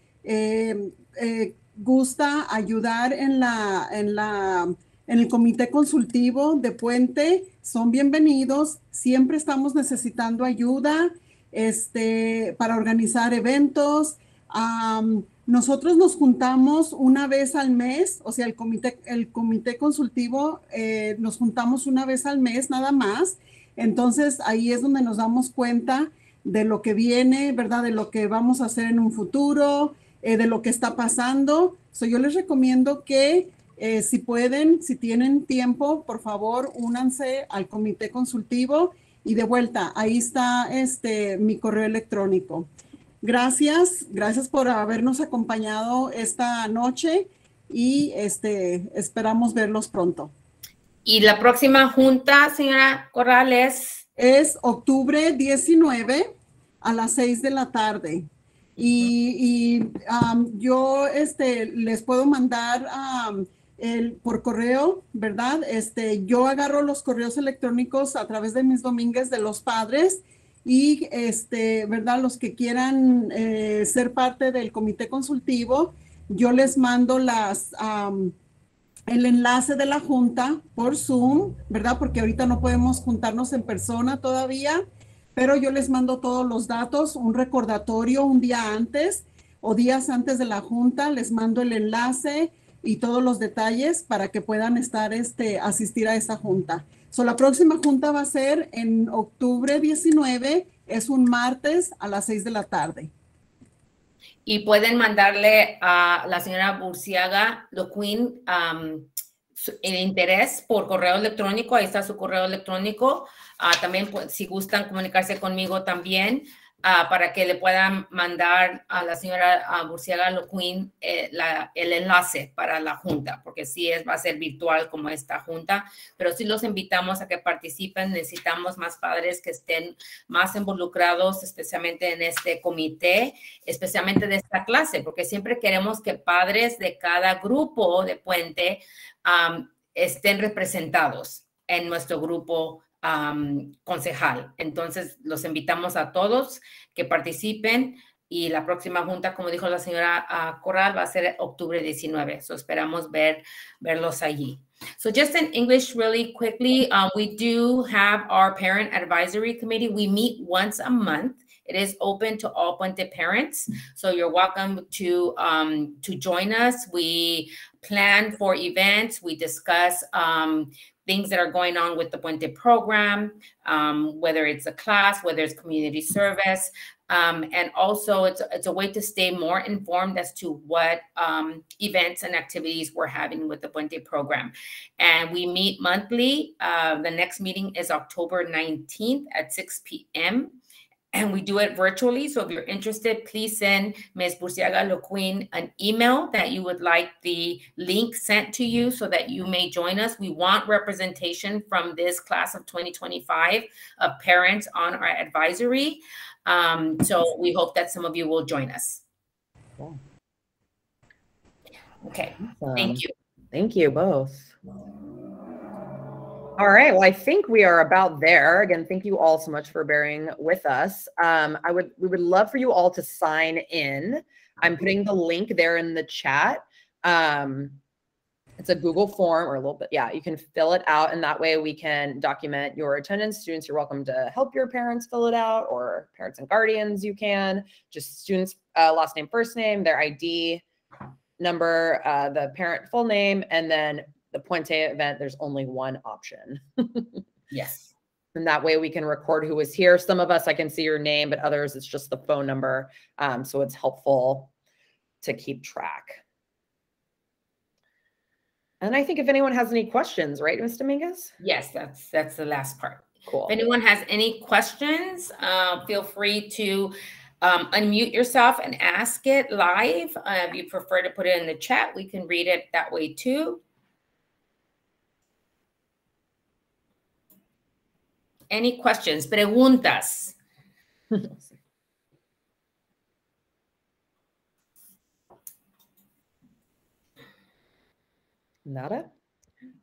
gusta ayudar en el comité consultivo de Puente, son bienvenidos. Siempre estamos necesitando ayuda para organizar eventos. Nosotros nos juntamos una vez al mes, o sea, el comité consultivo nos juntamos una vez al mes nada más. Entonces, ahí es donde nos damos cuenta de lo que viene, ¿verdad? De lo que vamos a hacer en un futuro, de lo que está pasando. Yo les recomiendo que si pueden, si tienen tiempo, por favor, únanse al comité consultivo y de vuelta, ahí está mi correo electrónico. Gracias por habernos acompañado esta noche y esperamos verlos pronto. Y la próxima junta, señora Corrales. Es octubre 19 a las 6 de la tarde. Y yo les puedo mandar por correo, ¿verdad? Yo agarro los correos electrónicos a través de Miss Domínguez de los padres y, ¿verdad? Los que quieran ser parte del comité consultivo, yo les mando el enlace de la junta por Zoom, ¿verdad? Porque ahorita no podemos juntarnos en persona todavía, pero yo les mando todos los datos, un recordatorio un día antes o días antes de la junta, les mando el enlace y todos los detalles para que puedan asistir a esa junta. La próxima junta va a ser en octubre 19, es un martes a las 6 de la tarde. Y pueden mandarle a la señora Burciaga Loquín el interés por correo electrónico. Ahí está su correo electrónico. También, pues, si gustan comunicarse conmigo también, para que le puedan mandar a la señora Burciaga Loquín el enlace para la junta, porque sí va a ser virtual como esta junta, pero sí los invitamos a que participen. Necesitamos más padres que estén más involucrados, especialmente en este comité, especialmente de esta clase, porque siempre queremos que padres de cada grupo de Puente estén representados en nuestro grupo concejal. Entonces, los invitamos a todos que participen, y la próxima junta, como dijo la señora Corral, va a ser octubre 19. So esperamos verlos allí. So just in English really quickly, we do have our parent advisory committee. We meet once a month. It is open to all Puente parents, so you're welcome to join us. We plan for events. We discuss things that are going on with the Puente program, whether it's a class, whether it's community service. And also it's a way to stay more informed as to what events and activities we're having with the Puente program. And we meet monthly. The next meeting is October 19th at 6 p.m. And we do it virtually. So if you're interested, please send Ms. Burciaga Loquín an email that you would like the link sent to you so that you may join us. We want representation from this class of 2025 of parents on our advisory. So we hope that some of you will join us. Cool. Okay, awesome. Thank you. Thank you both. All right, well, I think we are about there. Again, thank you all so much for bearing with us. We would love for you all to sign in. I'm putting the link there in the chat. It's a Google form, or a little bit, yeah, you can fill it out, and that way we can document your attendance. Students, you're welcome to help your parents fill it out, or parents and guardians, you can. Just students, last name, first name, their ID number, the parent full name, and then the Puente event, there's only one option. Yes. And that way we can record who was here. Some of us, I can see your name, but others, it's just the phone number. So it's helpful to keep track. And I think if anyone has any questions, right, Ms. Dominguez? Yes, that's the last part. Cool. If anyone has any questions, feel free to unmute yourself and ask it live. If you prefer to put it in the chat, we can read it that way too. Any questions? Preguntas. Nada?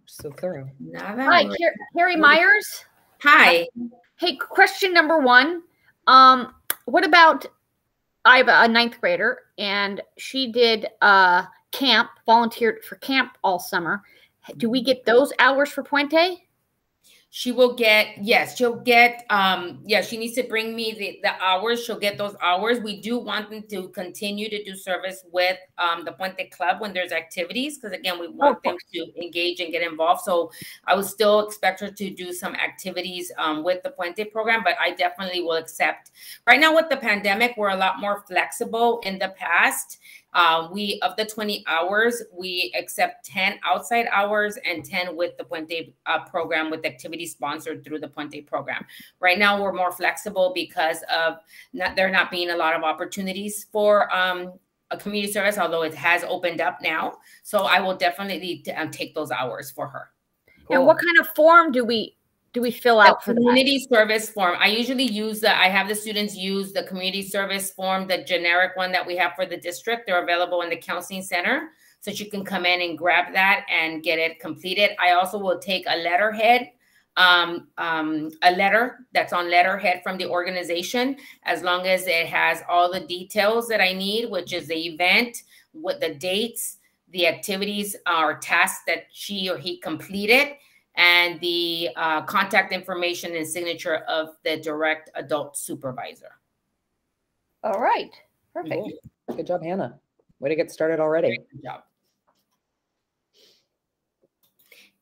So thorough. Nada. Hi, Carrie Myers. Hi. Hey, question number one. What about, I have a 9th grader, and she did camp, volunteered for camp all summer. Do we get those hours for Puente? She will get, yes, she'll get, yeah, she needs to bring me the hours. She'll get those hours. We do want them to continue to do service with the Puente Club when there's activities, because again, we want them to engage and get involved. So I would still expect her to do some activities with the Puente program, but I definitely will accept. Right now with the pandemic, we're a lot more flexible. In the past, of the 20 hours, we accept 10 outside hours and 10 with the Puente program, with activities sponsored through the Puente program. Right now, we're more flexible because of there not being a lot of opportunities for a community service, although it has opened up now. So I will definitely take those hours for her. Cool. And what kind of form do we fill out for the community service form? I usually use I have the students use the community service form, the generic one that we have for the district. They're available in the counseling center, so you can come in and grab that and get it completed. I also will take a letterhead, a letter that's on letterhead from the organization, as long as it has all the details that I need, which is the event, what the dates, the activities or tasks that she or he completed, and the contact information and signature of the direct adult supervisor. All right. Perfect. Cool. Good job, Hannah. Way to get started already. Good job.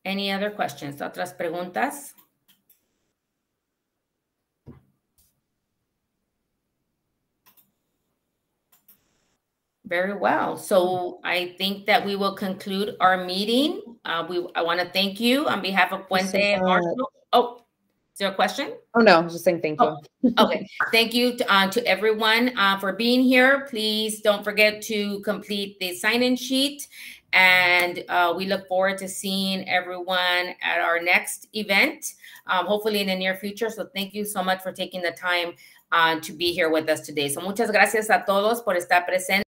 Any other questions? ¿Otras preguntas? Very well. So I think that we will conclude our meeting. I want to thank you on behalf of Puente and Marshall. Oh, is there a question? Oh, no, I was just saying thank you. Okay. Thank you to everyone for being here. Please don't forget to complete the sign-in sheet. And we look forward to seeing everyone at our next event, hopefully in the near future. So thank you so much for taking the time to be here with us today. So muchas gracias a todos por estar presentes.